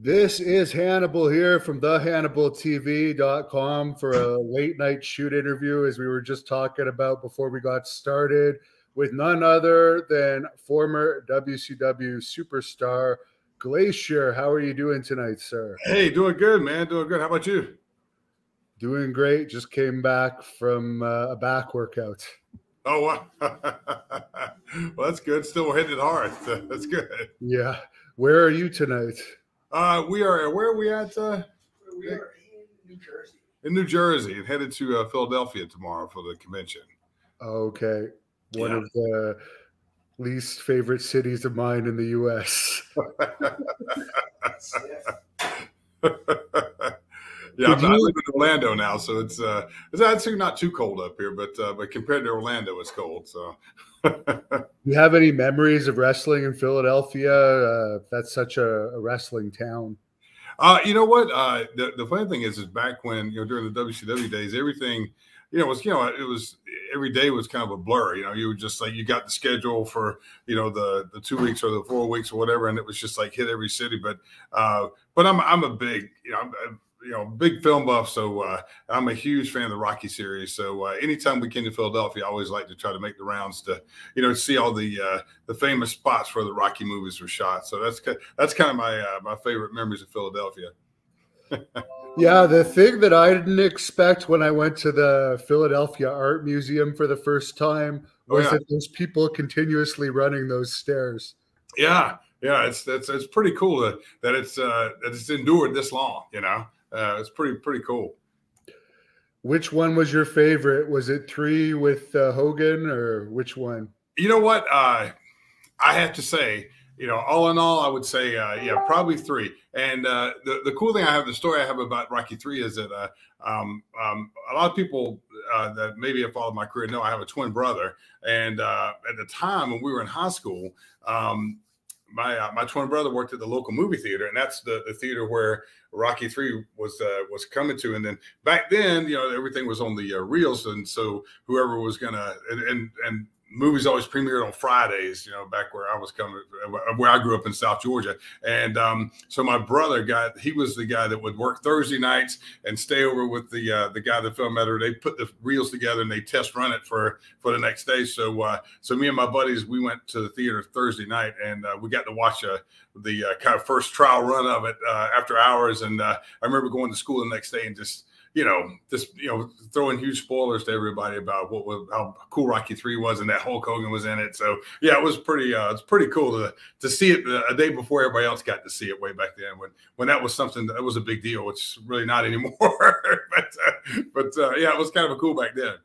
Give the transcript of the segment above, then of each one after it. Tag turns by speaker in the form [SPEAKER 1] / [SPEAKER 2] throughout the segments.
[SPEAKER 1] This is Hannibal here from thehannibaltv.com for a late night shoot interview, as we were just talking about before we got started, with none other than former WCW superstar Glacier. How are you doing tonight, sir?
[SPEAKER 2] Hey, doing good, man. Doing good. How about you?
[SPEAKER 1] Doing great. Just came back from a back workout.
[SPEAKER 2] Oh, wow. Well, that's good. Still hitting it hard. That's good.
[SPEAKER 1] Yeah. Where are you tonight?
[SPEAKER 2] Where are we at?
[SPEAKER 3] We are in New Jersey.
[SPEAKER 2] In New Jersey, and headed to Philadelphia tomorrow for the convention.
[SPEAKER 1] Okay. One of the least favorite cities of mine in the U.S.
[SPEAKER 2] Yeah, I live in Orlando now, so it's actually not too cold up here, but compared to Orlando, it's cold. So,
[SPEAKER 1] you have any memories of wrestling in Philadelphia? That's such a wrestling town.
[SPEAKER 2] You know what? The funny thing is back when during the WCW days, everything it was every day was kind of a blur. You were just like you got the schedule for the 2 weeks or the 4 weeks or whatever, and it was just like hit every city. But I'm a big big film buff, so I'm a huge fan of the Rocky series. So anytime we came to Philadelphia, I always like to try to make the rounds to see all the famous spots where the Rocky movies were shot. So that's kind of my favorite memories of Philadelphia.
[SPEAKER 1] Yeah, the thing that I didn't expect when I went to the Philadelphia Art Museum for the first time was that there's people continuously running those stairs.
[SPEAKER 2] Yeah, it's pretty cool that it's endured this long. It's pretty cool.
[SPEAKER 1] Which one was your favorite? Was it 3 with Hogan, or which one?
[SPEAKER 2] You know what? I have to say, all in all, I would say, probably 3. And the cool thing the story I have about Rocky 3 is that a lot of people that maybe have followed my career know I have a twin brother. And at the time when we were in high school, my twin brother worked at the local movie theater, and that's the theater where Rocky 3 was coming to. And then back then, everything was on the reels, and so whoever was gonna and movies always premiered on Fridays, back where I was where I grew up in South Georgia. And so my brother he was the guy that would work Thursday nights and stay over with the guy, the film editor. They put the reels together and they test run it for the next day. So me and my buddies, we went to the theater Thursday night, and we got to watch the kind of first trial run of it after hours. And I remember going to school the next day and just throwing huge spoilers to everybody about how cool Rocky 3 was, and that Hulk Hogan was in it. So yeah, it was it's pretty cool to see it a day before everybody else got to see it way back then, when that was something that was a big deal, which is really not anymore. but yeah, it was kind of cool back then.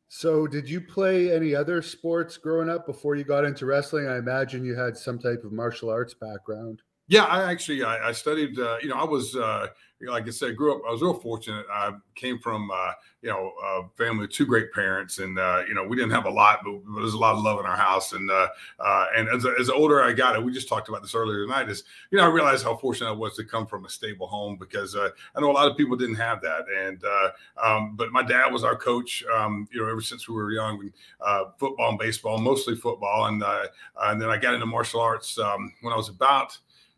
[SPEAKER 1] So did you play any other sports growing up before you got into wrestling? I imagine you had some type of martial arts background.
[SPEAKER 2] Yeah, I studied, I was, like I said, I was real fortunate. I came from, a family with 2 great parents, and, we didn't have a lot, but there was a lot of love in our house. And as older I got, we just talked about this earlier tonight, I realized how fortunate I was to come from a stable home, because I know a lot of people didn't have that. And, but my dad was our coach, ever since we were young, football and baseball, mostly football. And then I got into martial arts when I was about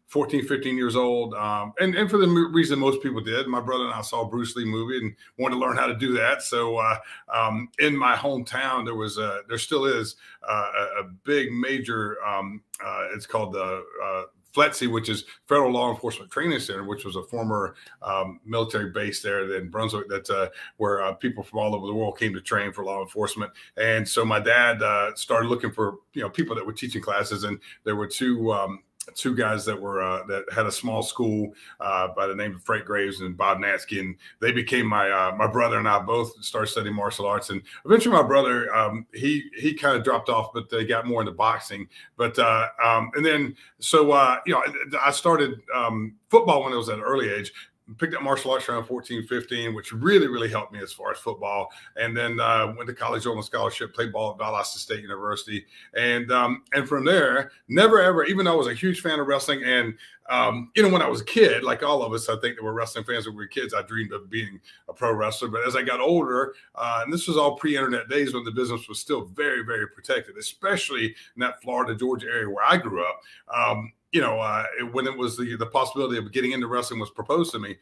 [SPEAKER 2] 14, 15 years old. And for the reason most people did, my brother and I saw a Bruce Lee movie and wanted to learn how to do that. So in my hometown, there still is a big major, it's called the FLETC, which is Federal Law Enforcement Training Center, which was a former military base there in Brunswick, where people from all over the world came to train for law enforcement. And so my dad started looking for people that were teaching classes, and there were two guys that had a small school by the name of Frank Graves and Bob Natsky, and they became my brother and I both started studying martial arts. And eventually my brother, he kind of dropped off, but they got more into boxing. But and then I started football when I was at an early age. Picked up martial arts around 14, 15, which really, really helped me as far as football. And then went to college on a scholarship, played ball at Valdosta State University. And from there, never ever, even though I was a huge fan of wrestling and you know, when I was a kid, like all of us, I think that were wrestling fans when we were kids, I dreamed of being a pro wrestler. But as I got older, and this was all pre-internet days when the business was still very, very protected, especially in that Florida, Georgia area where I grew up. You know, when it was the possibility of getting into wrestling was proposed to me,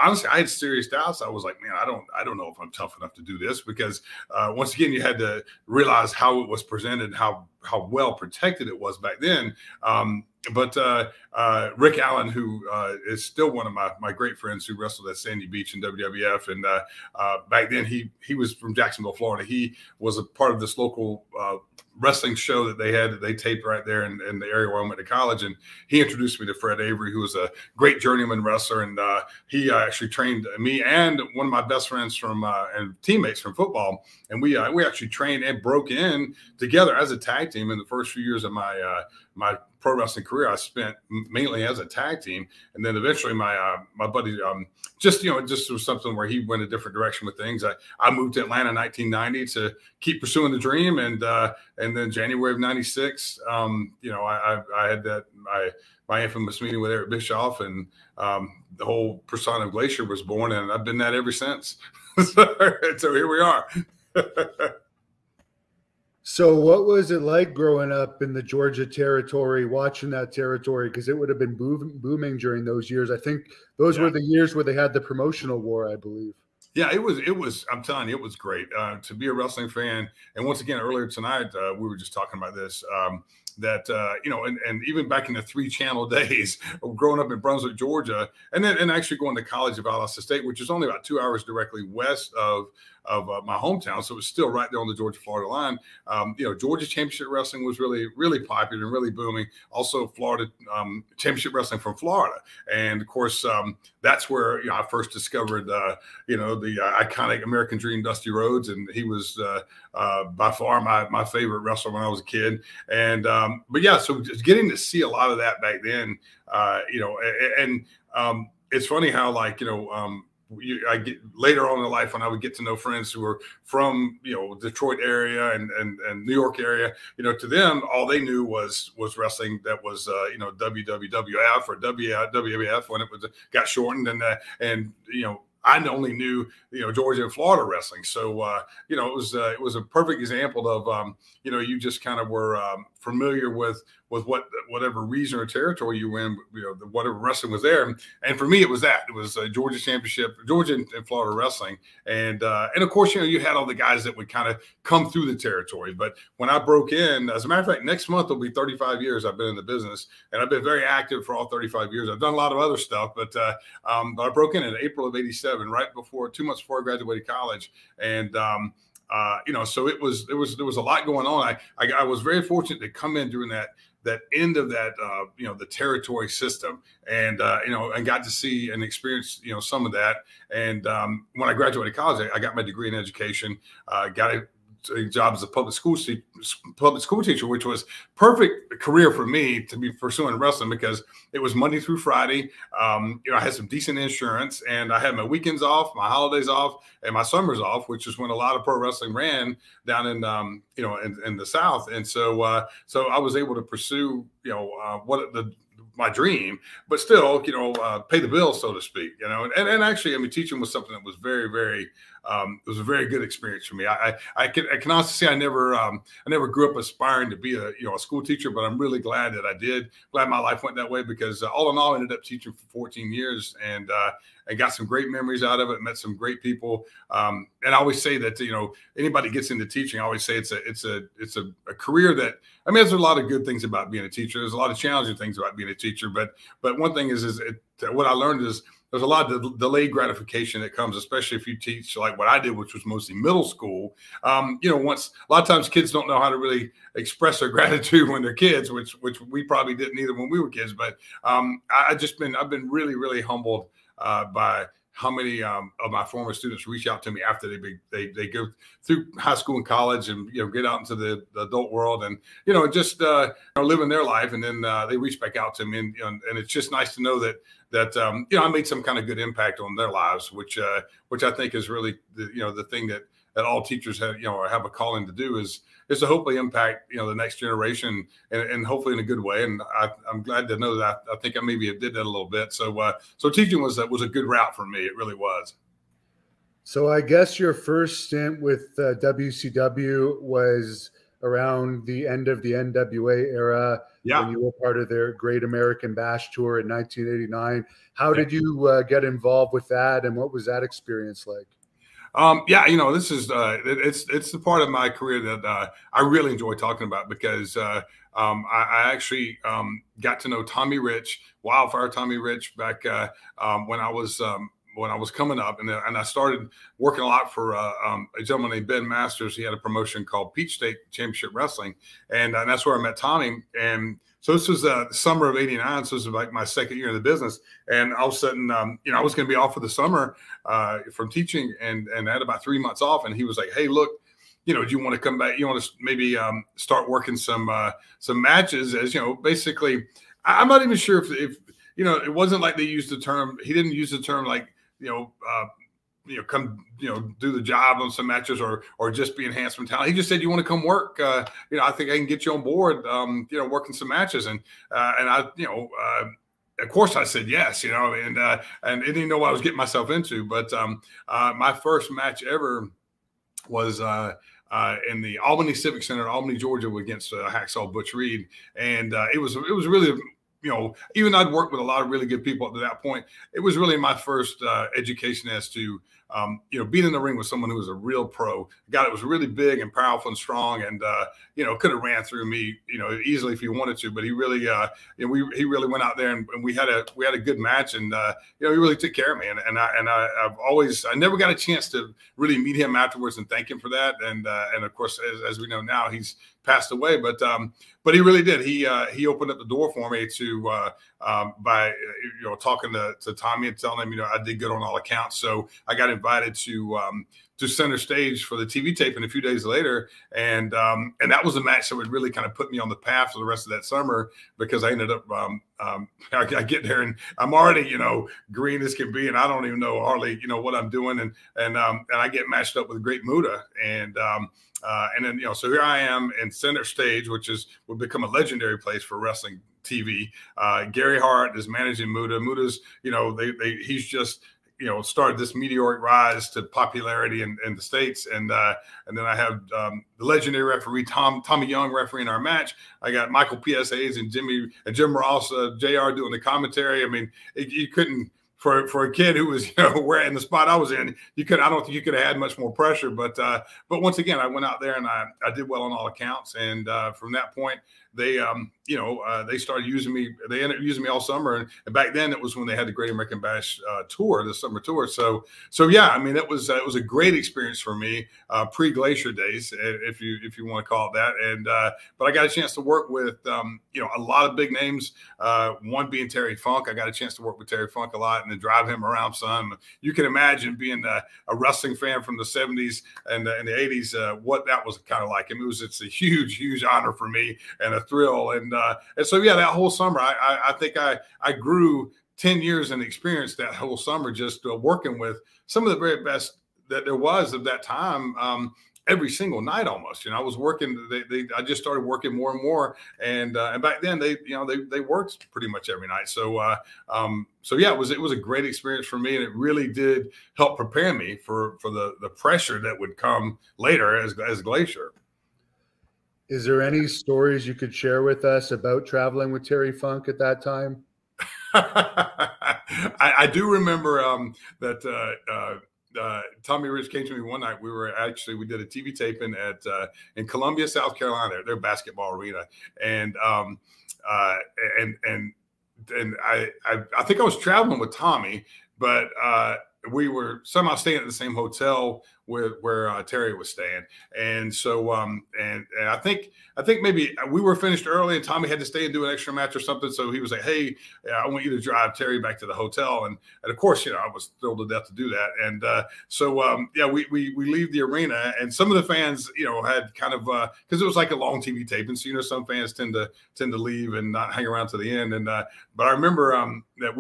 [SPEAKER 2] honestly, I had serious doubts. I was like, man, I don't know if I'm tough enough to do this, because once again, you had to realize how it was presented, how well protected it was back then. But Rick Allen, who is still one of my great friends, who wrestled at Sandy Beach in WWF, and back then he was from Jacksonville, Florida. He was a part of this local wrestling show that they had, that they taped right there in the area where I went to college. And he introduced me to Fred Avery, who was a great journeyman wrestler. And he actually trained me and one of my best friends from and teammates from football. And we actually trained and broke in together as a tag team in the first few years of my my pro wrestling career. I spent mainly as a tag team, and then eventually my buddy just was something where he went a different direction with things. I moved to Atlanta in 1990 to keep pursuing the dream, and then January of '96, you know, I had my infamous meeting with Eric Bischoff, and the whole persona of Glacier was born, and I've been that ever since. So here we are.
[SPEAKER 1] So what was it like growing up in the Georgia territory, watching that territory? Because it would have been booming during those years. I think those were the years where they had the promotional war, I believe.
[SPEAKER 2] Yeah, it was, I'm telling you, it was great to be a wrestling fan. And once again, earlier tonight, we were just talking about this, that, you know, and even back in the 3-channel days of growing up in Brunswick, Georgia, and actually going to college at Valdosta State, which is only about 2 hours directly west of my hometown. So it was still right there on the Georgia-Florida line. You know, Georgia Championship Wrestling was really, really popular and really booming. Also Florida Championship Wrestling from Florida. And of course, that's where, you know, I first discovered, you know, the iconic American Dream, Dusty Rhodes. And he was by far my favorite wrestler when I was a kid. And, but yeah, so just getting to see a lot of that back then, you know, and it's funny how, like, you know, I get later on in life when I would get to know friends who were from, you know, Detroit area and New York area, you know, to them, all they knew was wrestling that was, you know, WWF or WWF when it got shortened. And, you know, I only knew, you know, Georgia and Florida wrestling. So, you know, it was a perfect example of, you know, you just kind of were familiar with whatever region or territory you were in, you know, whatever wrestling was there. And for me, it was Georgia Championship, Georgia and Florida wrestling. And of course, you know, you had all the guys that would kind of come through the territory. But when I broke in, as a matter of fact, next month will be 35 years I've been in the business, and I've been very active for all 35 years. I've done a lot of other stuff, but I broke in April of '87, right before, 2 months before I graduated college. And, you know, so there was a lot going on. I was very fortunate to come in during that end of that, you know, the territory system, and, you know, and got to see and experience, you know, some of that. And when I graduated college, I got my degree in education, got a job as a public school teacher, which was perfect career for me to be pursuing wrestling, because it was Monday through Friday. You know, I had some decent insurance, and I had my weekends off, my holidays off, and my summers off, which is when a lot of pro wrestling ran down in, you know, in the South. And so, so I was able to pursue, you know, my dream, but still, you know, pay the bills, so to speak, you know. And actually, I mean, teaching was something that was very, very, it was a very good experience for me. I can honestly say I never grew up aspiring to be a school teacher, but I'm really glad that I did. Glad my life went that way, because all in all, I ended up teaching for 14 years and got some great memories out of it. Met some great people. And I always say that, you know, anybody gets into teaching, I always say it's a career that, I mean, there's a lot of good things about being a teacher. There's a lot of challenging things about being a teacher, but one thing is what I learned is there's a lot of delayed gratification that comes, especially if you teach like what I did, which was mostly middle school. You know, a lot of times kids don't know how to really express their gratitude when they're kids, which we probably didn't either when we were kids. But I've been really, really humbled by how many of my former students reach out to me after they go through high school and college, and, you know, get out into the adult world, and, you know, just you know, living their life, and then they reach back out to me, and, you know, and it's just nice to know that you know, I made some kind of good impact on their lives, which I think is really the thing that all teachers have, have a calling to do is to hopefully impact, the next generation and hopefully in a good way. And I'm glad to know that I think I maybe did that a little bit. So, so teaching was a good route for me. It really was.
[SPEAKER 1] So I guess your first stint with WCW was around the end of the NWA era,
[SPEAKER 2] yeah,
[SPEAKER 1] when you were part of their Great American Bash tour in 1989. How did you get involved with that, and what was that experience like?
[SPEAKER 2] Yeah, this is it's the part of my career that I really enjoy talking about because I actually got to know Tommy Rich, Wildfire Tommy Rich, back when I was coming up, and I started working a lot for a gentleman named Ben Masters. He had a promotion called Peach State Championship Wrestling, and that's where I met Tommy. And so this was the summer of '89, so this was like my second year in the business. And all of a sudden, I was going to be off for the summer from teaching, and I had about 3 months off. And he was like, "Hey, look, do you want to come back? You want to maybe start working some matches?" As basically, I'm not even sure if it wasn't like they used the term. He didn't use the term like, come, do the job on some matches or just be enhancement talent. He just said, "You want to come work? I think I can get you on board, working some matches." And I, of course I said yes, and I didn't know what I was getting myself into. But my first match ever was in the Albany Civic Center, Albany, Georgia, against Hacksaw Butch Reed. And it was really, even I'd worked with a lot of really good people up to that point. It was really my first education as to, being in the ring with someone who was a real pro, a guy that was really big and powerful and strong, and could have ran through me, easily if he wanted to. But he really, he really went out there, and we had a good match, and he really took care of me. And I never got a chance to really meet him afterwards and thank him for that. And of course, as we know now, he's passed away. But he really did. He opened up the door for me to by talking to Tommy and telling him I did good on all accounts. So I got invited to center stage for the TV taping a few days later, and that was a match that would really kind of put me on the path for the rest of that summer, because I ended up I get there and I'm already green as can be, and I don't even know hardly what I'm doing, and I get matched up with Great Muta, and then so here I am in center stage, which would become a legendary place for wrestling TV. Gary Hart is managing Muta. Muta's he's just started this meteoric rise to popularity in the States. And then I have the legendary referee, Tommy Young, refereeing our match. I got Michael P.S. Hayes and Jim Ross, JR, doing the commentary. I mean, you couldn't, for a kid who was, where in the spot I was in, I don't think you could have had much more pressure. But once again, I went out there and I did well on all accounts. And from that point, they started using me. They ended up using me all summer. And back then, it was when they had the Great American Bash tour, the summer tour. So yeah, I mean, it was a great experience for me, pre-Glacier days, if you want to call it that. And but I got a chance to work with a lot of big names. One being Terry Funk. I got a chance to work with Terry Funk a lot and then drive him around some. You can imagine being a wrestling fan from the 70s and the 80s, what that was kind of like. I mean, it's a huge honor for me and a thrill. And so, yeah, that whole summer, I think I grew 10 years in experience that whole summer, just working with some of the very best that there was of that time. Every single night almost, I was working. I just started working more and more, and back then they worked pretty much every night. So yeah, it was a great experience for me, and it really did help prepare me for the pressure that would come later as Glacier.
[SPEAKER 1] Is there any stories you could share with us about traveling with Terry Funk at that time?
[SPEAKER 2] I do remember that. Tommy Rich came to me one night. We did a TV taping in Columbia, South Carolina, their basketball arena, and I think I was traveling with Tommy, but we were somehow staying at the same hotel where Terry was staying, and so and I think maybe we were finished early, and Tommy had to stay and do an extra match or something. So he was like, "Hey, I want you to drive Terry back to the hotel," and of course, I was thrilled to death to do that. And so yeah, we leave the arena, and some of the fans, had kind of because it was like a long TV taping, so some fans tend to leave and not hang around to the end. And but I remember that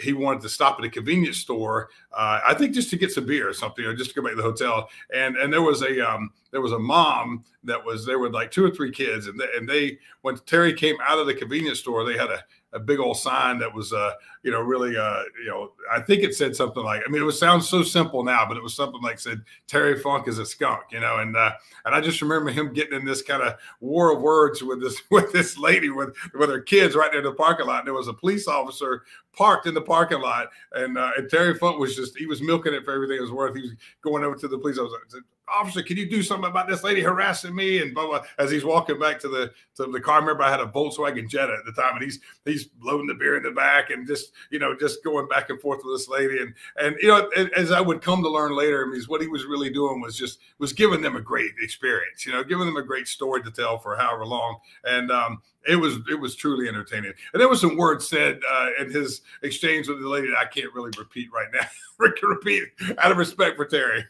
[SPEAKER 2] he wanted to stop at a convenience store, I think just to get some beer or something, or just to go back to the hotel. And there was a mom that was there with like 2 or 3 kids, and they when Terry came out of the convenience store, they had a big old sign that was really I think it said something like, I mean, it sounds so simple now, but it was something like said Terry Funk is a skunk, and I just remember him getting in this kind of war of words with this lady with her kids right there in the parking lot. And there was a police officer parked in the parking lot, and Terry Funk he was milking it for everything it was worth. He was going over to the police officer. Officer, can you do something about this lady harassing me? And blah, blah, as he's walking back to the car. I remember I had a Volkswagen Jetta at the time, and he's loading the beer in the back and just going back and forth with this lady. And as I would come to learn later, I mean, what he was really doing was giving them a great experience, giving them a great story to tell for however long. And it was truly entertaining. And there was some words said in his exchange with the lady that I can't really repeat right now. Repeat out of respect for Terry.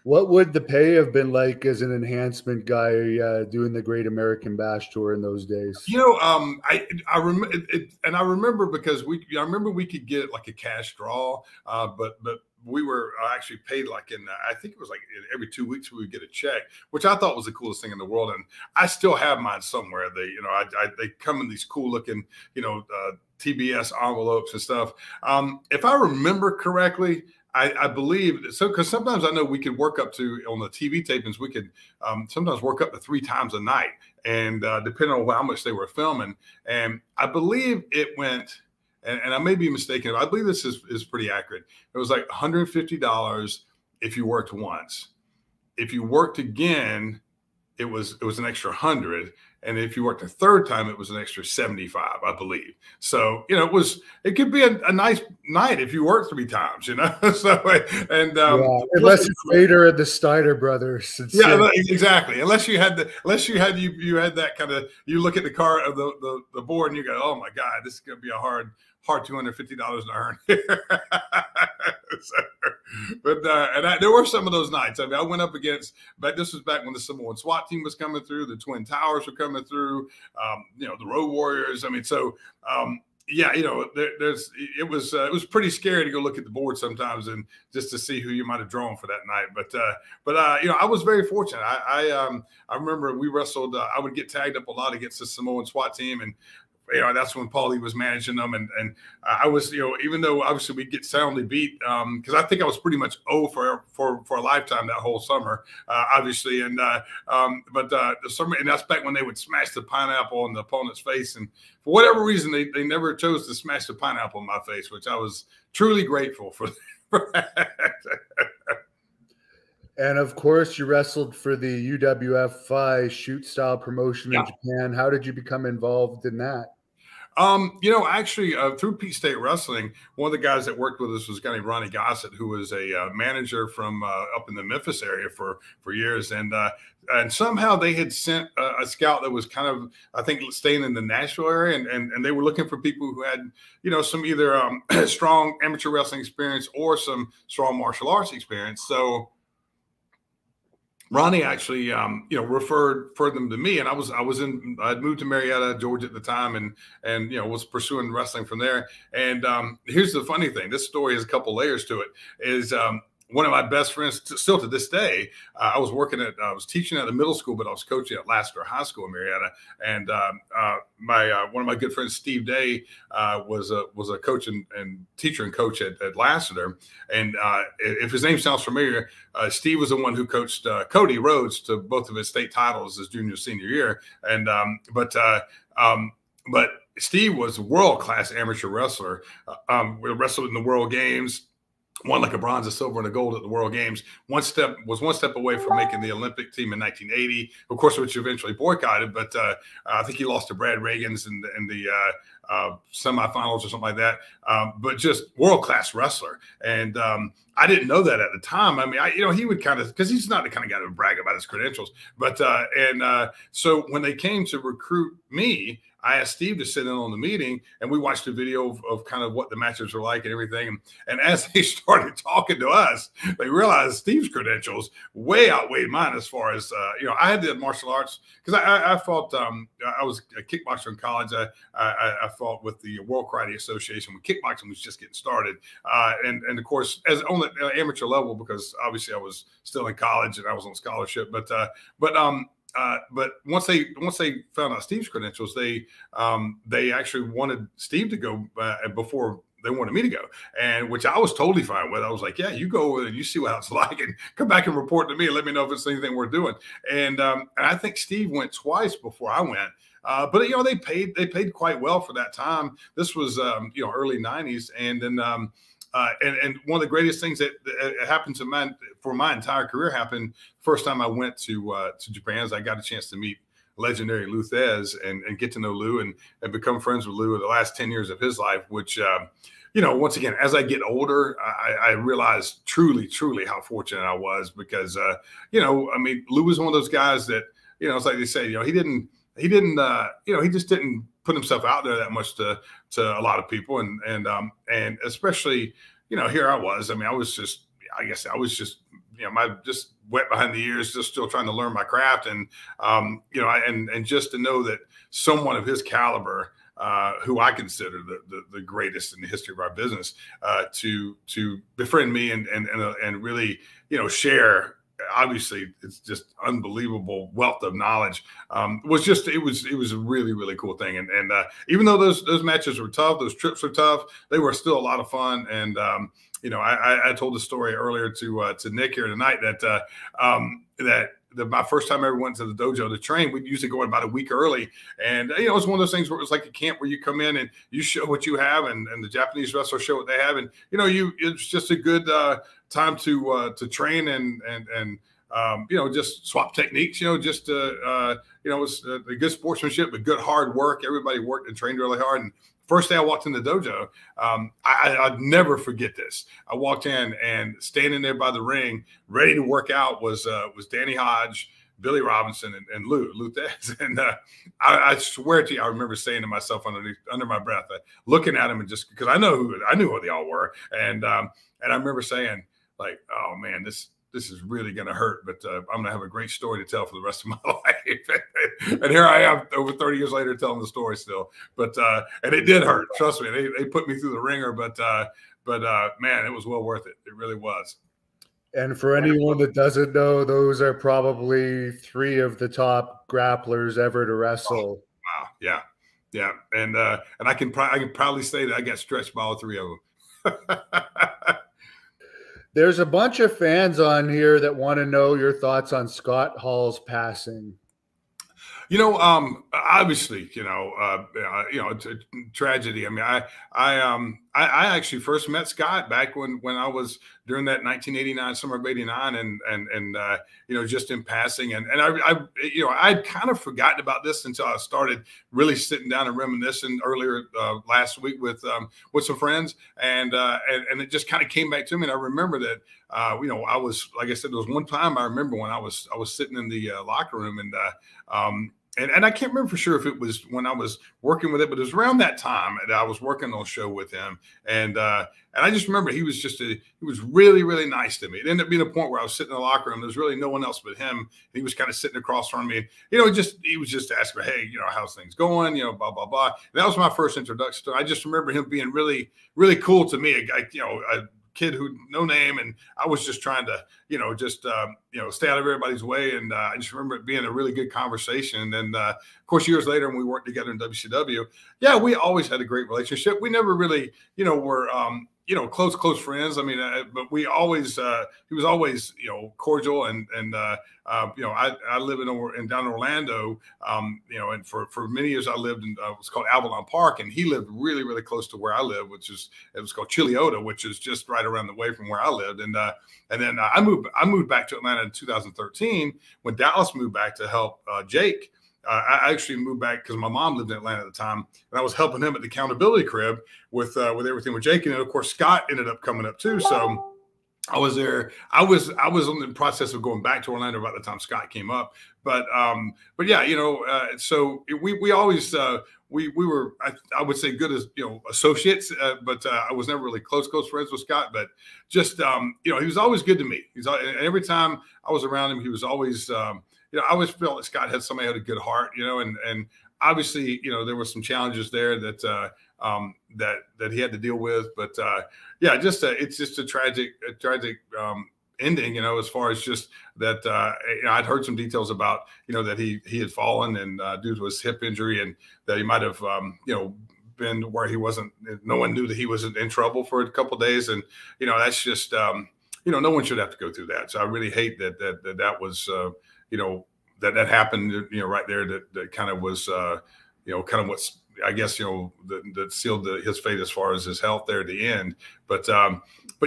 [SPEAKER 1] What would the pay have been like as an enhancement guy doing the Great American Bash Tour in those days?
[SPEAKER 2] I remember it, and I remember because I remember we could get like a cash draw, but we were actually paid like I think it was like every 2 weeks we would get a check, which I thought was the coolest thing in the world. And I still have mine somewhere. They come in these cool looking, TBS envelopes and stuff. If I remember correctly, I believe so, because sometimes I know we could work up to, on the TV tapings, we could sometimes work up to 3 times a night, and depending on how much they were filming. And I believe it went, and I may be mistaken, but I believe this is pretty accurate. It was like $150 if you worked once. If you worked again, it was an extra 100. And if you worked a third time, it was an extra 75, I believe. So, it could be a nice night if you work 3 times, So, and
[SPEAKER 1] unless it's later at the Steiner brothers.
[SPEAKER 2] Yeah, exactly. Unless you had that kind of, you look at the car of the board and you go, oh my God, this is going to be a hard $250 to earn here. But there were some of those nights. I mean, I went up against, but this was back when the Samoan SWAT team was coming through, the Twin Towers were coming through, the Road Warriors. I mean, so it was pretty scary to go look at the board sometimes and just to see who you might have drawn for that night. But I was very fortunate. I remember we wrestled. I would get tagged up a lot against the Samoan SWAT team, and that's when Paulie was managing them. And I was, even though obviously we'd get soundly beat, because I think I was pretty much for a lifetime that whole summer, obviously. And the summer, and that's back when they would smash the pineapple on the opponent's face. And for whatever reason, they never chose to smash the pineapple in my face, which I was truly grateful for that.
[SPEAKER 1] And of course, you wrestled for the UWF shoot style promotion in Japan. How did you become involved in that?
[SPEAKER 2] Actually, through Peak State Wrestling, one of the guys that worked with us was a guy named Ronnie Gossett, who was a manager from up in the Memphis area for years. And somehow they had sent a scout that was kind of, I think, staying in the Nashville area. And they were looking for people who had, some either strong amateur wrestling experience or some strong martial arts experience. So Ronnie actually, referred them to me, and I'd moved to Marietta, Georgia at the time, and was pursuing wrestling from there. And here's the funny thing: this story has a couple layers to it. Is one of my best friends, still to this day, I was teaching at a middle school, but I was coaching at Lassiter High School in Marietta. And one of my good friends, Steve Day, was a coach and teacher and coach at Lassiter. And if his name sounds familiar, Steve was the one who coached Cody Rhodes to both of his state titles his junior senior year. And but Steve was a world-class amateur wrestler. Wrestled in the World Games. Won like a bronze, a silver, and a gold at the World Games. One step away from making the Olympic team in 1980, of course, which eventually boycotted. But I think he lost to Brad Reagans in the semifinals or something like that. But just world-class wrestler. And I didn't know that at the time. I mean, he would kind of, because he's not the kind of guy to brag about his credentials. But so when they came to recruit me, I asked Steve to sit in on the meeting, and we watched a video of kind of what the matches were like and everything. And as they started talking to us, they realized Steve's credentials way outweighed mine as far as, I had the martial arts because I fought, I was a kickboxer in college. I fought with the World Karate Association when kickboxing was just getting started. And of course, as on the amateur level, because obviously I was still in college and I was on scholarship, but once they found out Steve's credentials, they actually wanted Steve to go before they wanted me to go, and which I was totally fine with. I was like, yeah, you go and you see what it's like and come back and report to me and let me know if it's anything worth doing. And I think Steve went twice before I went. But they paid quite well for that time. This was early 90s, and then and one of the greatest things that happened for my entire career happened first time I went to Japan. As I got a chance to meet legendary Lou Thez and get to know Lou and become friends with Lou in the last 10 years of his life, which once again, as I get older, I realized truly how fortunate I was because Lou was one of those guys that it's like they say, he just didn't put himself out there that much to a lot of people. And especially, here I was, I was just just wet behind the ears, just still trying to learn my craft. And, and just to know that someone of his caliber, who I consider the greatest in the history of our business, to befriend me and really, share, obviously it's just unbelievable wealth of knowledge, it was a really, really cool thing. And even though those matches were tough, those trips were tough, they were still a lot of fun. And, I told the story earlier to Nick here tonight that my first time I ever went to the dojo to train, we'd usually go about a week early. And, it was one of those things where it was like a camp where you come in and you show what you have and the Japanese wrestlers show what they have. And, it's just a good time to train and just swap techniques, it was a good sportsmanship, but good hard work. Everybody worked and trained really hard. And first day I walked in the dojo, I'd never forget this. I walked in and standing there by the ring, ready to work out was Danny Hodge, Billy Robinson, and Lou Thez. And I swear to you, I remember saying to myself under my breath, looking at him and just because I knew who they all were. And I remember saying like, oh man, this is really going to hurt, but I'm going to have a great story to tell for the rest of my life. And here I am over 30 years later telling the story still. But and it did hurt. Trust me, they put me through the ringer, but man, it was well worth it. It really was.
[SPEAKER 1] And for anyone that doesn't know, those are probably 3 of the top grapplers ever to wrestle.
[SPEAKER 2] Oh, wow. Yeah. And I can proudly say that I got stretched by all 3 of them.
[SPEAKER 1] There's a bunch of fans on here that want to know your thoughts on Scott Hall's passing.
[SPEAKER 2] Obviously, it's a tragedy. I actually first met Scott back when I was during that 1989 summer of '89, and just in passing, and I'd kind of forgotten about this until I started really sitting down and reminiscing earlier last week with some friends, and it just kind of came back to me, and I remember that I was, like I said, there was one time I remember when I was sitting in the locker room and I can't remember for sure if it was when I was working with it, but it was around that time that I was working on a show with him. And I just remember he was really, really nice to me. It ended up being a point where I was sitting in the locker room. There was really no one else but him. He was kind of sitting across from me. He was just asking me, hey, how's things going? Blah, blah, blah. And that was my first introduction. I just remember him being really, really cool to me. A kid who no name, and I was just trying to stay out of everybody's way, and I just remember it being a really good conversation. And then of course years later when we worked together in WCW, we always had a great relationship. We never really were close friends. But we always he was always cordial, and I live in down in Orlando, and for many years I lived in it was called Avalon Park, and he lived really, really close to where I live, it was called Chiliota, which is just right around the way from where I lived. And then I moved back to Atlanta in 2013 when Dallas moved back to help Jake. I actually moved back because my mom lived in Atlanta at the time, and I was helping him at the accountability crib with everything with Jake. And then of course Scott ended up coming up too. So I was there. I was in the process of going back to Orlando about the time Scott came up. But yeah, so we always we were, I would say, good as, associates, but I was never really close friends with Scott. But just, he was always good to me. And every time I was around him, he was always, I always felt that Scott had somebody who had a good heart, and obviously, there were some challenges there that that he had to deal with. But yeah, it's just a tragic ending, as far as just that, I'd heard some details about, that he had fallen and due to his hip injury, and that he might have, been where he wasn't, no one knew that he was in trouble for a couple of days. And, that's just, no one should have to go through that. So I really hate that was, that happened, right there, that kind of was, kind of what's, I guess, that sealed his fate as far as his health there at the end. But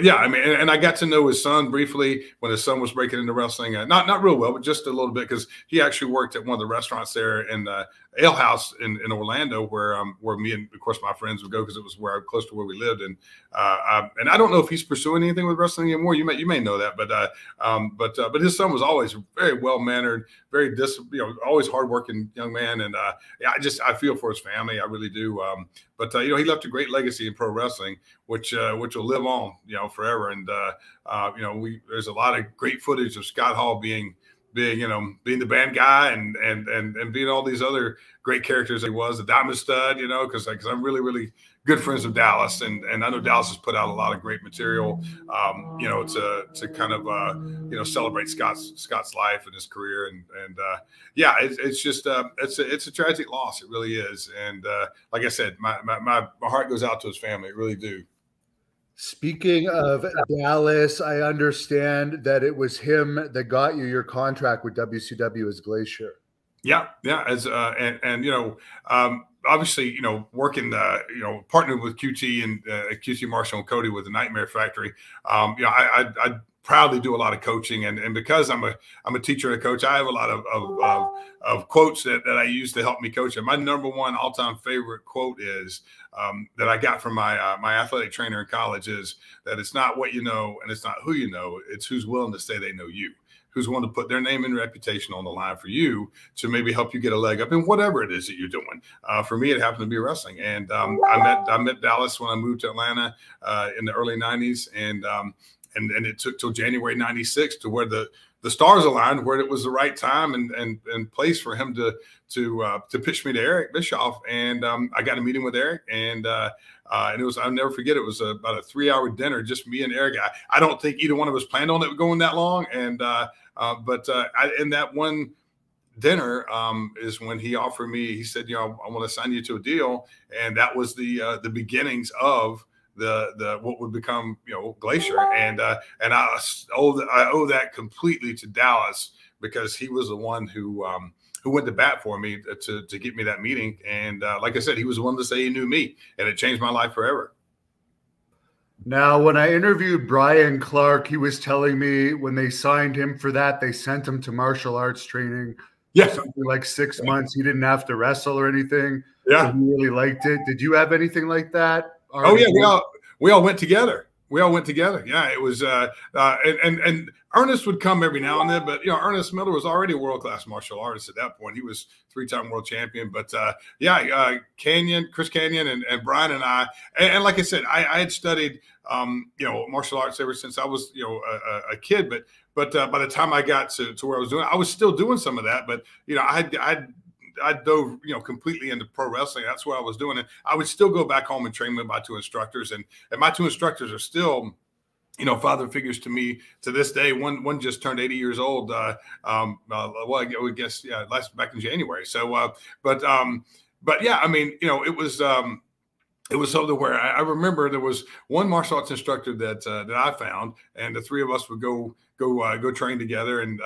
[SPEAKER 2] yeah, I mean, and I got to know his son briefly when his son was breaking into wrestling. Not real well, but just a little bit, because he actually worked at one of the restaurants there in the Ale House in Orlando, where me and, of course, my friends would go, because it was close to where we lived. And I don't know if he's pursuing anything with wrestling anymore. You may know that, but his son was always very well mannered, very disciplined, always hardworking young man. And yeah, I feel for his family, I really do. But he left a great legacy in pro wrestling, which will live on, forever. And there's a lot of great footage of Scott Hall being the band guy and being all these other great characters that he was, the Diamond Stud, because I'm really, really good friends with Dallas, and I know Dallas has put out a lot of great material, to kind of celebrate Scott's life and his career, and yeah, it's just it's a tragic loss. It really is. And like I said, my heart goes out to his family. It really do.
[SPEAKER 1] Speaking of Dallas, I understand that it was him that got you your contract with WCW as Glacier.
[SPEAKER 2] Yeah. As obviously, working, partnered with QT and QT Marshall and Cody with the Nightmare Factory. I proudly do a lot of coaching, and because I'm a teacher and a coach, I have a lot of quotes that I use to help me coach. And my number one all-time favorite quote is that I got from my athletic trainer in college, is that it's not what you know and it's not who you know, it's who's willing to say they know you, who's willing to put their name and reputation on the line for you to maybe help you get a leg up in whatever it is that you're doing. For me, it happened to be wrestling. And I met Dallas when I moved to Atlanta in the early 90s. And it took till January 96 to where the stars aligned, where it was the right time and place for him to pitch me to Eric Bischoff. And I got a meeting with Eric, and it was, I'll never forget, it was about a 3-hour dinner, just me and Eric. I don't think either one of us planned on it going that long. And but in that one dinner is when he offered me, he said, I want to sign you to a deal. And that was the beginnings of the what would become Glacier, and I owe that completely to Dallas, because he was the one who went to bat for me to get me that meeting. And like I said, he was the one to say he knew me, and it changed my life forever.
[SPEAKER 1] Now, when I interviewed Brian Clark, he was telling me when they signed him for that, they sent him to martial arts training.
[SPEAKER 2] Yeah,
[SPEAKER 1] something like 6 months. He didn't have to wrestle or anything.
[SPEAKER 2] Yeah,
[SPEAKER 1] so he really liked it. Did you have anything like that?
[SPEAKER 2] Oh yeah, we all went together. Yeah, it was and Ernest would come every now and then, but Ernest Miller was already a world-class martial artist at that point. He was 3-time world champion. But Chris Canyon and Brian and I, and like I said, I had studied martial arts ever since I was a kid. But by the time I got to where I was doing, I was still doing some of that. But I dove, completely into pro wrestling. That's what I was doing. And I would still go back home and train with my 2 instructors. And my 2 instructors are still, father figures to me to this day. One just turned 80 years old. Well, I guess, yeah, back in January. So, but yeah, I mean, it was something where I remember there was one martial arts instructor that I found, and the 3 of us would go train together, and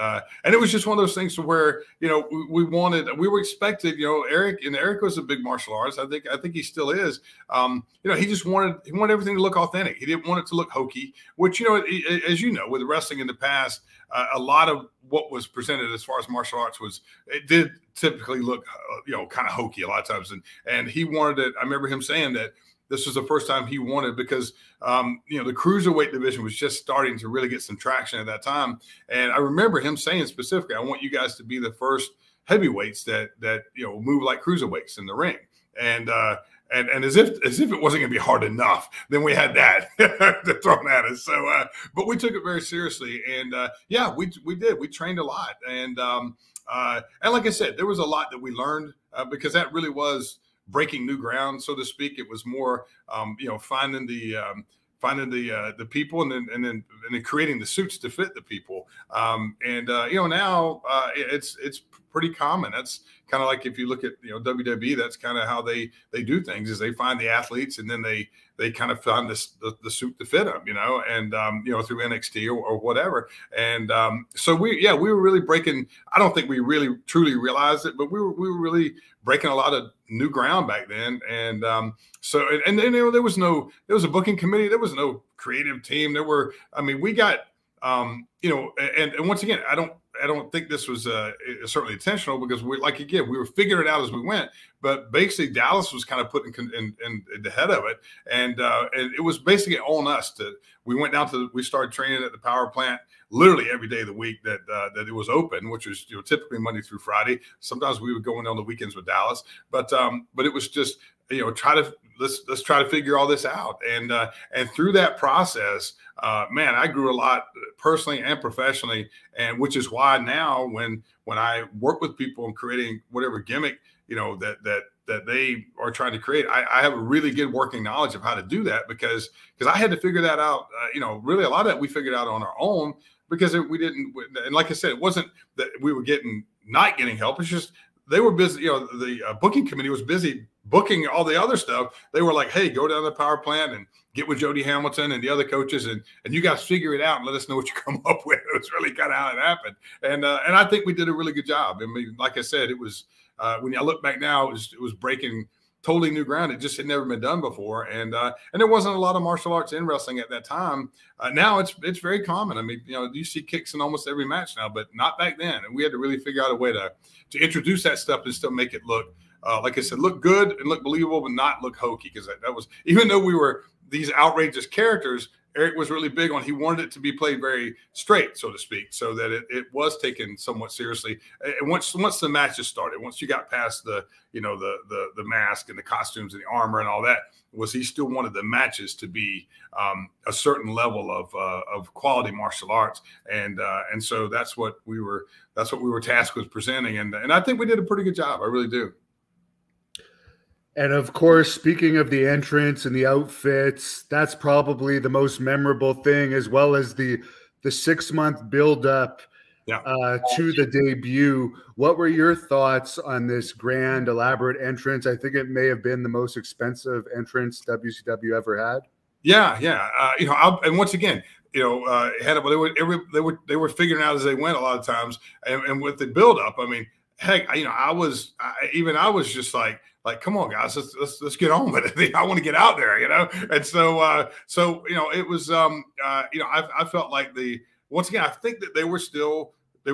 [SPEAKER 2] it was just one of those things to where we were expected. Eric was a big martial artist. I think he still is. He just wanted everything to look authentic. He didn't want it to look hokey, which as with wrestling in the past, a lot of what was presented as far as martial arts it did typically look kind of hokey a lot of times, and he wanted it. I remember him saying that this was the first time he wanted, because the cruiserweight division was just starting to really get some traction at that time. And I remember him saying specifically, I want you guys to be the first heavyweights that move like cruiserweights in the ring. And as if it wasn't going to be hard enough, then we had that thrown at us. So, but we took it very seriously, and yeah, we did. We trained a lot, and like I said, there was a lot that we learned because that really was breaking new ground, so to speak. It was more, finding the people, and then creating the suits to fit the people. Now it's pretty common. That's kind of like if you look at WWE. That's kind of how they do things. Is they find the athletes, and then they kind of find the suit to fit them. And through NXT or whatever. And so we were really breaking. I don't think we really truly realized it, but we were really breaking a lot of new ground back then. And there was a booking committee. There was no creative team. We got and once again, I don't think this was certainly intentional, because we were figuring it out as we went. But basically, Dallas was kind of put in the head of it, and it was basically on us we started training at the power plant literally every day of the week that it was open, which was typically Monday through Friday. Sometimes we would go in on the weekends with Dallas, but it was just let's try to figure all this out, and through that process, man, I grew a lot personally and professionally, and which is why now when I work with people and creating whatever gimmick that they are trying to create, I have a really good working knowledge of how to do that, because I had to figure that out. Really a lot of that we figured out on our own, because we didn't. And like I said, it wasn't that we were not getting help. It's just they were busy. The booking committee was busy booking all the other stuff. They were like, hey, go down to the power plant and get with Jody Hamilton and the other coaches, and you guys figure it out and let us know what you come up with. It's really kind of how it happened. And I think we did a really good job. I mean, like I said, it was when I look back now, it was breaking totally new ground. It just had never been done before. And there wasn't a lot of martial arts in wrestling at that time. Now it's very common. I mean, you see kicks in almost every match now, but not back then. And we had to really figure out a way to introduce that stuff and still make it look, like I said, look good and look believable, but not look hokey. Because that was, even though we were these outrageous characters, Eric was really big on, he wanted it to be played very straight, so to speak, so that it was taken somewhat seriously. And once the matches started, once you got past the mask and the costumes and the armor and all that, he still wanted the matches to be a certain level of quality martial arts, and so that's what we were tasked with presenting, and I think we did a pretty good job. I really do.
[SPEAKER 1] And of course, speaking of the entrance and the outfits, that's probably the most memorable thing, as well as the 6-month build-up to the debut. What were your thoughts on this grand, elaborate entrance? I think it may have been the most expensive entrance WCW ever had. Yeah.
[SPEAKER 2] And once again, they were figuring out as they went a lot of times, and with the build-up, I mean, heck, I was just like, come on, guys, let's get on with it. I want to get out there, And so it was, I felt like once again, I think that they were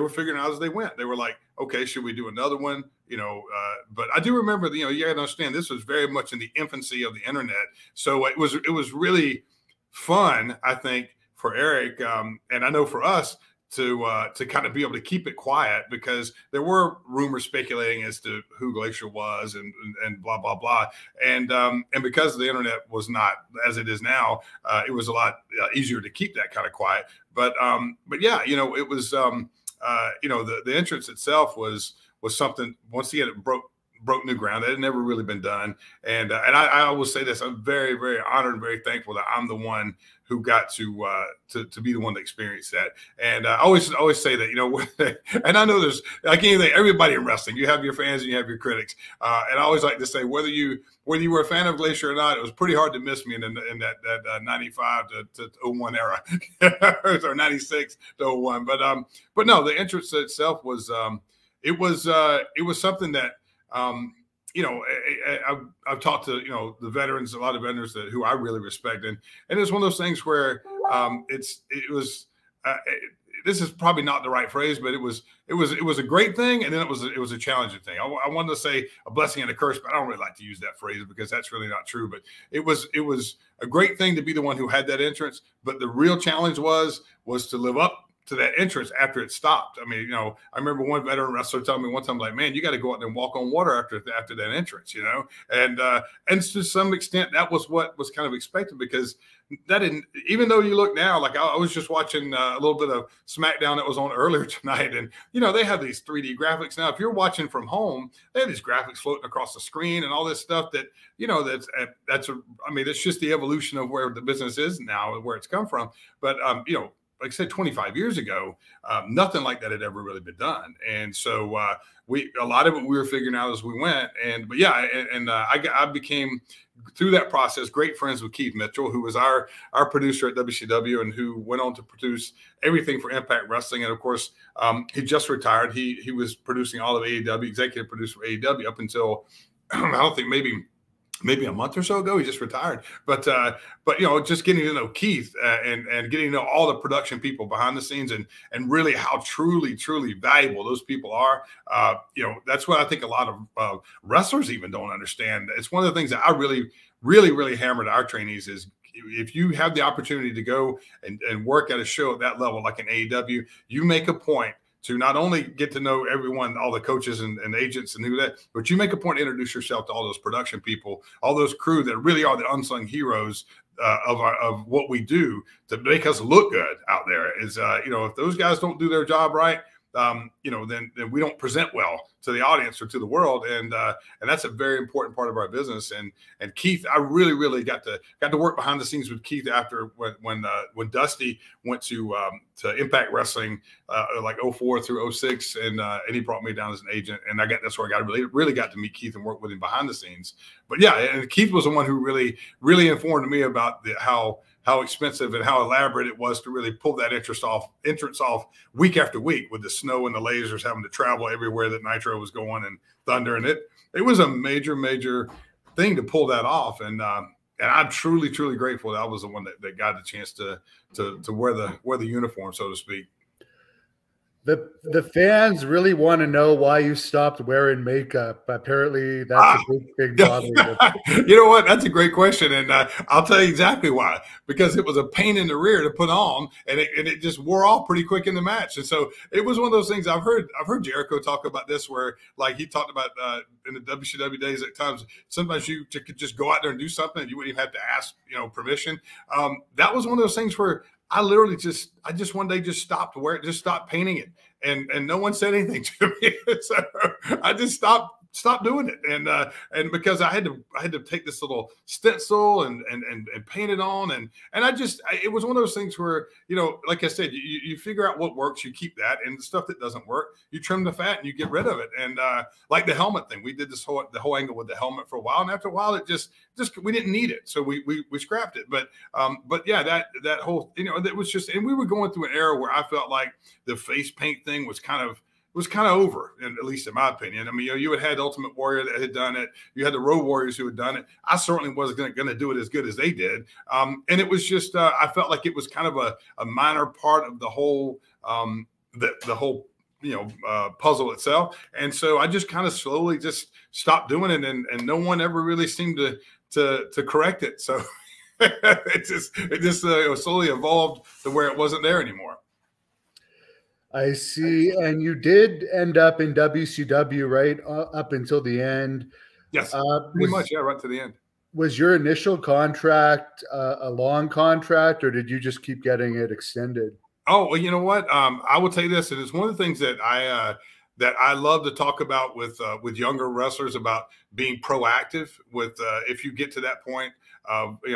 [SPEAKER 2] figuring out as they went. They were like, okay, should we do another one? But I do remember, you got to understand, this was very much in the infancy of the internet. So it was really fun, I think, for Eric, and I know for us, to kind of be able to keep it quiet, because there were rumors speculating as to who Glacier was and blah blah blah, and because the internet was not as it is now, it was a lot easier to keep that kind of quiet. But yeah, it was the entrance itself was something. Once again, it broke new ground. That had never really been done, and I will say this: I'm very, very honored and very thankful that I'm the one who got to be the one to experience that. And I always say that, and I know there's, like anything, everybody in wrestling, you have your fans and you have your critics. And I always like to say, whether you were a fan of Glacier or not, it was pretty hard to miss me in that 95 to 01 era, or 96 to 01. But no, the entrance itself was, it was something that, I've talked to, a lot of veterans who I really respect. And it's one of those things where this is probably not the right phrase, but it was a great thing. And then it was a challenging thing. I wanted to say a blessing and a curse, but I don't really like to use that phrase, because that's really not true. But it was a great thing to be the one who had that entrance. But the real challenge was to live up to that entrance after it stopped. I mean, you know, I remember one veteran wrestler telling me one time, like, man, you got to go out there and walk on water after that entrance, you know? And to some extent, that was what was kind of expected, because that didn't, even though you look now, like I was just watching a little bit of SmackDown that was on earlier tonight. And, you know, they have these 3D graphics now. If you're watching from home, they have these graphics floating across the screen and all this stuff that, you know, I mean, it's just the evolution of where the business is now, where it's come from. But, you know, like I said, 25 years ago, nothing like that had ever really been done. And so a lot of it we were figuring out as we went. But yeah, I became, through that process, great friends with Keith Mitchell, who was our producer at WCW and who went on to produce everything for Impact Wrestling. And of course, he just retired. He was producing all of AEW, executive producer for AEW up until, I don't think, maybe a month or so ago. He just retired. But you know, just getting to know Keith and getting to know all the production people behind the scenes and really how truly valuable those people are. You know, that's what I think a lot of wrestlers even don't understand. It's one of the things that I really hammered our trainees is, if you have the opportunity to go and work at a show at that level, like an AEW, you make a point to not only get to know everyone, all the coaches and agents and who that, but you make a point to introduce yourself to all those production people, all those crew that really are the unsung heroes of what we do to make us look good out there. Is you know, if those guys don't do their job right, you know, then we don't present well to the audience or to the world, and that's a very important part of our business. And Keith, I really got to work behind the scenes with Keith after when Dusty went to Impact Wrestling like 04 through 06, and he brought me down as an agent, and that's where I really got to meet Keith and work with him behind the scenes. But yeah, and Keith was the one who really informed me about how expensive and how elaborate it was to really pull that entrance off week after week, with the snow and the lasers having to travel everywhere that Nitro was going, and Thunder. And it was a major thing to pull that off. And I'm truly grateful that I was the one that got the chance to wear the uniform, so to speak.
[SPEAKER 1] The fans really want to know why you stopped wearing makeup. Apparently, that's a big bothering.
[SPEAKER 2] You know what? That's a great question, and I'll tell you exactly why. Because it was a pain in the rear to put on, and it just wore off pretty quick in the match. And so it was one of those things. I've heard Jericho talk about this, where like he talked about in the WCW days, at times sometimes you could just go out there and do something, and you wouldn't even have to ask permission. That was one of those things where I literally just one day just stopped painting it, and no one said anything to me. So I just stopped doing it, and because I had to take this little stencil and paint it on, and it was one of those things where, you know, like I said, you figure out what works, you keep that, and the stuff that doesn't work, you trim the fat and you get rid of it. And like the helmet thing, we did the whole angle with the helmet for a while, and after a while it just we didn't need it, so we scrapped it. But yeah, that whole, you know, that was just, and we were going through an era where I felt like the face paint thing was kind of over, at least in my opinion. I mean, you had Ultimate Warrior that had done it. You had the Road Warriors who had done it. I certainly wasn't going to do it as good as they did. And it was just, I felt like it was kind of a minor part of the whole, the whole, puzzle itself. And so I just kind of slowly just stopped doing it, and no one ever really seemed to correct it. So it just slowly evolved to where it wasn't there anymore.
[SPEAKER 1] I see. And you did end up in WCW, right? Up until the end.
[SPEAKER 2] Yes, pretty much. Yeah, right to the end.
[SPEAKER 1] Was your initial contract a long contract, or did you just keep getting it extended?
[SPEAKER 2] Oh, well, you know what? I will tell you this. It is one of the things that I love to talk about with younger wrestlers, about being proactive with if you get to that point, we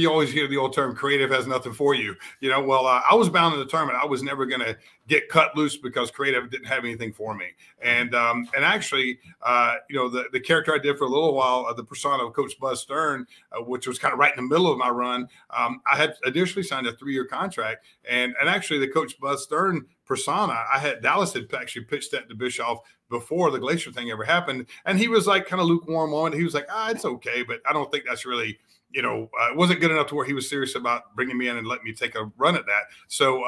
[SPEAKER 2] always hear the old term, creative has nothing for you. Well, I was bound and determined I was never going to get cut loose because creative didn't have anything for me. And actually, the character I did for a little while, the persona of Coach Buzz Stern, which was kind of right in the middle of my run, I had additionally signed a 3-year contract. And actually, the Coach Buzz Stern persona, Dallas had actually pitched that to Bischoff before the Glacier thing ever happened. And he was like kind of lukewarm on it. He was like, it's okay, but I don't think that's really it wasn't good enough to where he was serious about bringing me in and letting me take a run at that. So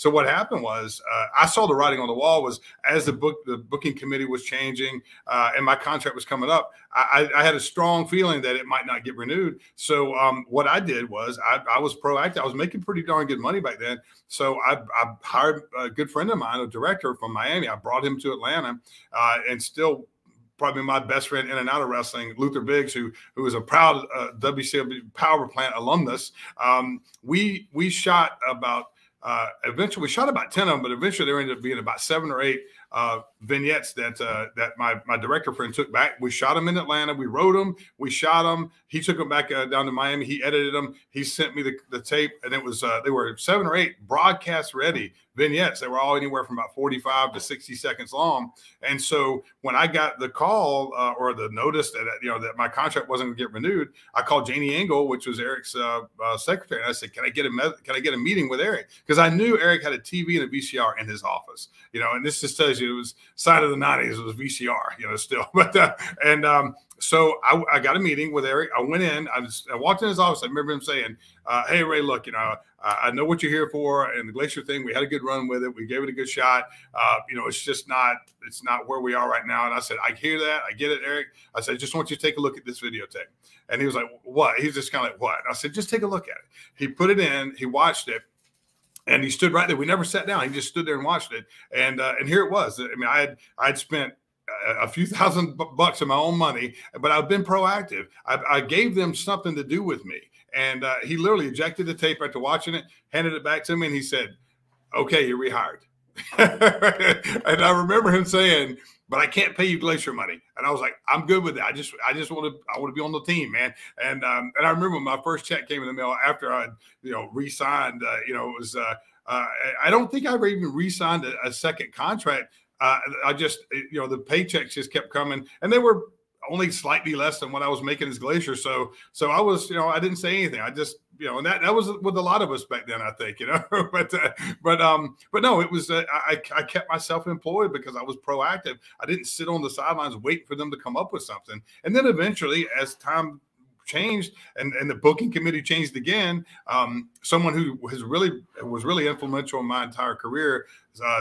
[SPEAKER 2] what happened was I saw the writing on the wall was as the booking committee was changing and my contract was coming up. I had a strong feeling that it might not get renewed. So what I did was I was proactive. I was making pretty darn good money back then. So I hired a good friend of mine, a director from Miami. I brought him to Atlanta and still probably my best friend in and out of wrestling, Luther Biggs, who is a proud WCW Power Plant alumnus. We shot about eventually we shot about 10 of them, but eventually there ended up being about 7 or 8 vignettes that my director friend took back. We shot them in Atlanta. We wrote them. We shot them. He took them back down to Miami. He edited them. He sent me the tape, and it was they were 7 or 8 broadcast ready vignettes. They were all anywhere from about 45 to 60 seconds long. And so when I got the call or the notice that my contract wasn't going to get renewed, I called Janie Engel, which was Eric's secretary, and I said, "Can I get a meeting with Eric?" Because I knew Eric had a TV and a VCR in his office. And this just tells you it was sign of the 90s. It was VCR, still. But so I got a meeting with Eric. I went in. I walked in his office. I remember him saying, "Hey, Ray, look, I know what you're here for, and the Glacier thing. We had a good run with it. We gave it a good shot. It's just not where we are right now." And I said, "I hear that. I get it, Eric." I said, "I just want you to take a look at this videotape." And he was like, "What?" He's just kind of like, "What?" And I said, "Just take a look at it." He put it in. He watched it. And he stood right there. We never sat down. He just stood there and watched it. And here it was. I mean, I'd spent a few $1,000s of my own money, but I've been proactive. I gave them something to do with me. And he literally ejected the tape after watching it, handed it back to me, and he said, "Okay, you're rehired." And I remember him saying, "But I can't pay you Glacier money." And I was like, "I'm good with that. I just want to be on the team, man." And I remember when my first check came in the mail after I re-signed. It was I don't think I ever even re-signed a second contract. I just the paychecks just kept coming, and they were only slightly less than what I was making as Glacier. So I was I didn't say anything. I just and that was with a lot of us back then, I think, but no, it was I kept myself employed because I was proactive. I didn't sit on the sidelines waiting for them to come up with something. And then eventually, as time changed and the booking committee changed again, someone who was really influential in my entire career,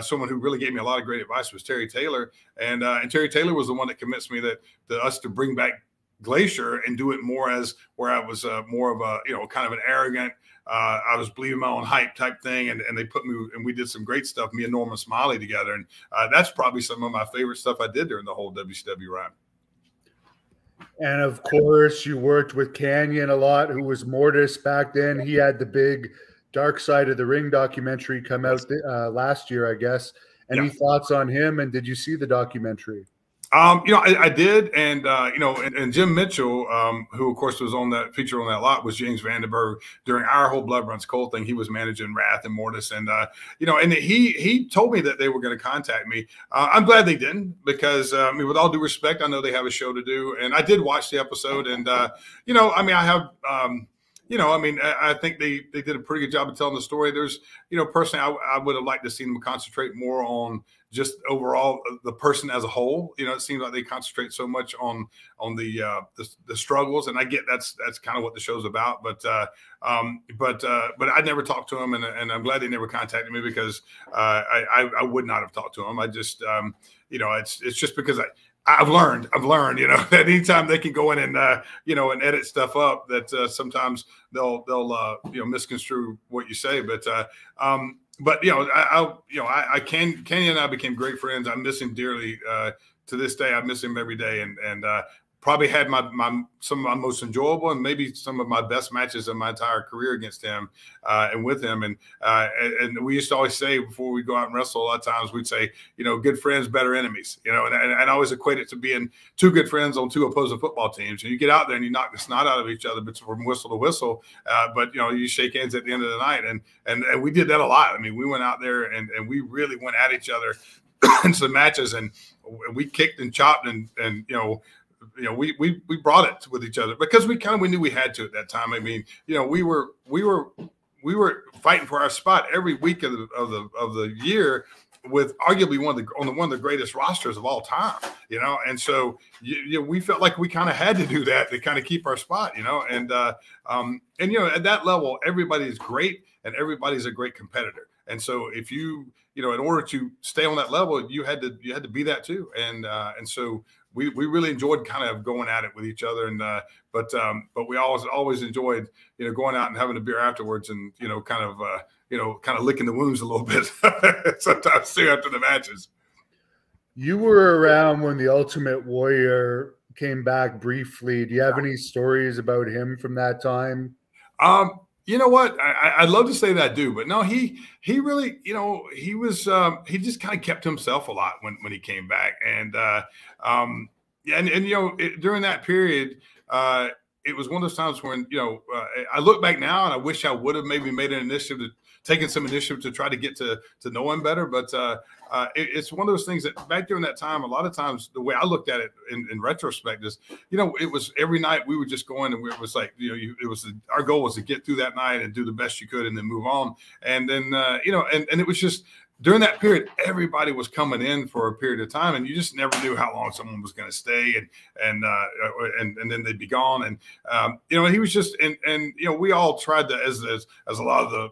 [SPEAKER 2] someone who really gave me a lot of great advice was Terry Taylor. And Terry Taylor was the one that convinced me that us to bring back Glacier and do it more as where I was more of a kind of an arrogant I was believing my own hype type thing, and they put me and we did some great stuff, me and Norman Smiley together, and that's probably some of my favorite stuff I did during the whole WCW run.
[SPEAKER 1] And of course, you worked with Canyon a lot, who was Mortis back then. He had the big Dark Side of the Ring documentary come out last year, I guess. Any thoughts on him? And did you see the documentary?
[SPEAKER 2] I did, and Jim Mitchell, who of course was on that feature on that lot, was James Vandenberg during our whole Blood Runs Cold thing. He was managing Wrath and Mortis, and and he told me that they were going to contact me. I'm glad they didn't, because with all due respect, I know they have a show to do, and I did watch the episode, and I have. I think they did a pretty good job of telling the story. There's, personally, I would have liked to see them concentrate more on just overall the person as a whole. It seems like they concentrate so much on the struggles, and I get that's kind of what the show's about. But I never talked to him, and I'm glad they never contacted me, because I would not have talked to him. I just it's just because I've learned, that anytime they can go in and, and edit stuff up, that sometimes they'll misconstrue what you say. Kenny and I became great friends. I miss him dearly. To this day, I miss him every day. And probably had some of my most enjoyable and maybe some of my best matches of my entire career against him and with him. And we used to always say before we go out and wrestle, a lot of times we'd say, good friends, better enemies, and I always equate it to being two good friends on two opposing football teams. And you get out there and you knock the snot out of each other, but from whistle to whistle, but you shake hands at the end of the night. And we did that a lot. I mean, we went out there and we really went at each other in some matches, and we kicked and chopped and we brought it with each other because we knew we had to at that time. I mean, we were fighting for our spot every week of the year with arguably one of the greatest rosters of all time. And so we felt like we kind of had to do that to kind of keep our spot, and at that level, everybody's great and everybody's a great competitor. And so if in order to stay on that level, you had to be that too. And so we really enjoyed kind of going at it with each other. And but we always enjoyed going out and having a beer afterwards, and kind of licking the wounds a little bit sometimes too after the matches.
[SPEAKER 1] You were around when the Ultimate Warrior came back briefly. Do you have any stories about him from that time?
[SPEAKER 2] You know what? I'd love to say that I do, but no, he really, he was, he just kind of kept himself a lot when he came back. And, during that period, it was one of those times when, I look back now and I wish I would have maybe made an initiative taken some initiative to try to get to know him better. But it's one of those things that back during that time, a lot of times the way I looked at it in retrospect is, it was every night we would just go in and it was like, our goal was to get through that night and do the best you could and then move on. And then, and it was just, during that period, everybody was coming in for a period of time, and you just never knew how long someone was going to stay, and then they'd be gone. And he was just, and we all tried to, as a lot of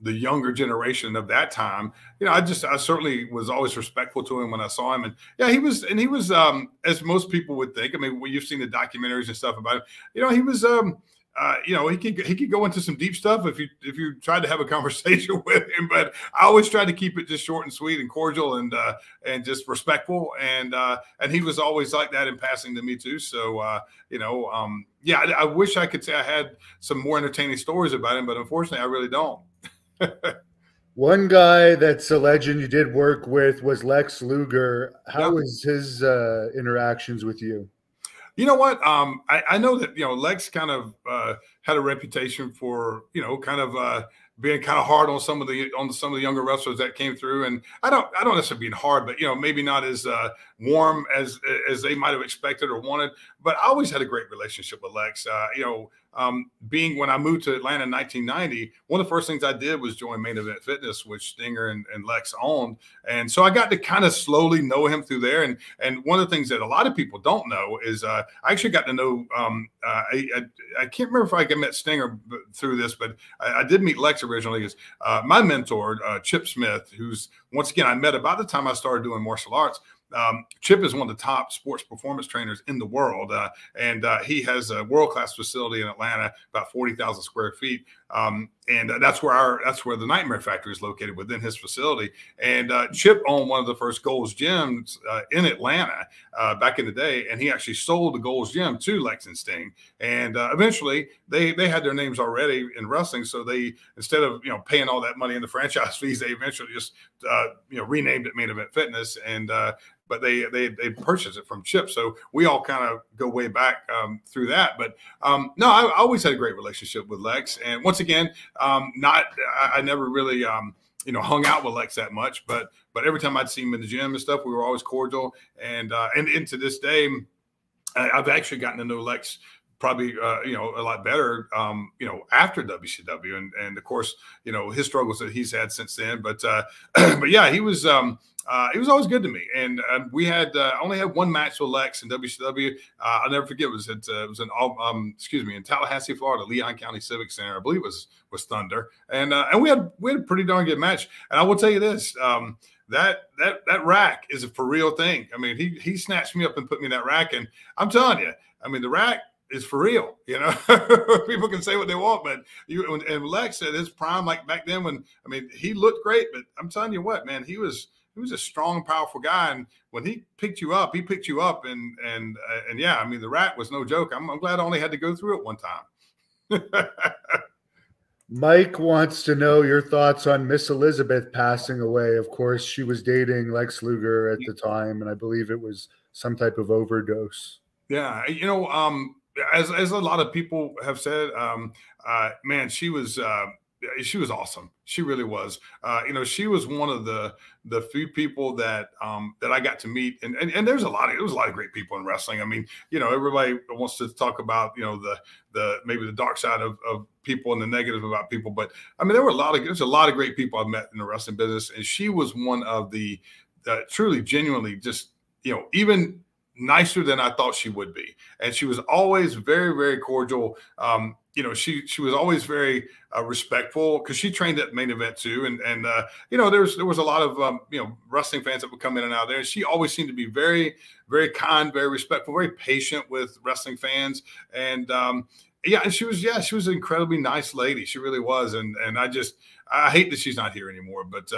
[SPEAKER 2] the younger generation of that time, I certainly was always respectful to him when I saw him, and yeah, he was as most people would think. I mean, you've seen the documentaries and stuff about him. He was. He could go into some deep stuff if you tried to have a conversation with him. But I always tried to keep it just short and sweet and cordial and just respectful. And he was always like that in passing to me too. So I wish I could say I had some more entertaining stories about him, but unfortunately, I really don't.
[SPEAKER 1] One guy that's a legend you did work with was Lex Luger. How was his interactions with you?
[SPEAKER 2] You know what? I know that Lex kind of had a reputation for being kind of hard on some of the younger wrestlers that came through, and I don't necessarily being hard, but maybe not as warm as they might have expected or wanted. But I always had a great relationship with Lex. Being when I moved to Atlanta in 1990, one of the first things I did was join Main Event Fitness, which Stinger and Lex owned. And so I got to kind of slowly know him through there. And one of the things that a lot of people don't know is I actually got to know, I can't remember if I met Stinger through this, but I did meet Lex originally as my mentor, Chip Smith, who's, once again, I met about the time I started doing martial arts. Chip is one of the top sports performance trainers in the world, and he has a world-class facility in Atlanta, about 40,000 square feet, and that's where the Nightmare Factory is located, within his facility. And Chip owned one of the first Gold's gyms in Atlanta back in the day, and he actually sold the Gold's Gym to Lex and Sting. And eventually, they had their names already in wrestling, so they, instead of paying all that money in the franchise fees, they eventually just renamed it Main Event Fitness. And but they purchased it from Chip. So we all kind of go way back through that. But no, I always had a great relationship with Lex. And once again, I never really hung out with Lex that much, but every time I'd see him in the gym and stuff, we were always cordial. And into this day, I've actually gotten to know Lex probably a lot better after WCW, and of course his struggles that he's had since then. But yeah, he was always good to me. And we had only had one match with Lex in WCW. I'll never forget. It was in Tallahassee, Florida, Leon County Civic Center. I believe it was Thunder, and we had a pretty darn good match. And I will tell you this. That rack is a for real thing. I mean, he snatched me up and put me in that rack, and I'm telling you, I mean, the rack is for real. People can say what they want, but and Lex at his prime, like back then, when he looked great, but I'm telling you what, man, he was a strong, powerful guy, and when he picked you up, and yeah, I mean, the rack was no joke. I'm glad I only had to go through it one time.
[SPEAKER 1] Mike wants to know your thoughts on Miss Elizabeth passing away. Of course, she was dating Lex Luger at the time, and I believe it was some type of overdose.
[SPEAKER 2] Yeah, as a lot of people have said, man, she was awesome. She really was. She was one of the few people that I got to meet, and there was a lot of great people in wrestling. I mean, everybody wants to talk about the maybe the dark side of people and the negative about people, but I mean, there's a lot of great people I've met in the wrestling business, and she was one of the truly, genuinely just even nicer than I thought she would be. And she was always very, very cordial. She was always very respectful, because she trained at Main Event too. And there was a lot of, wrestling fans that would come in and out there. And she always seemed to be very, very kind, very respectful, very patient with wrestling fans. And, and she was an incredibly nice lady. She really was. And I hate that she's not here anymore, but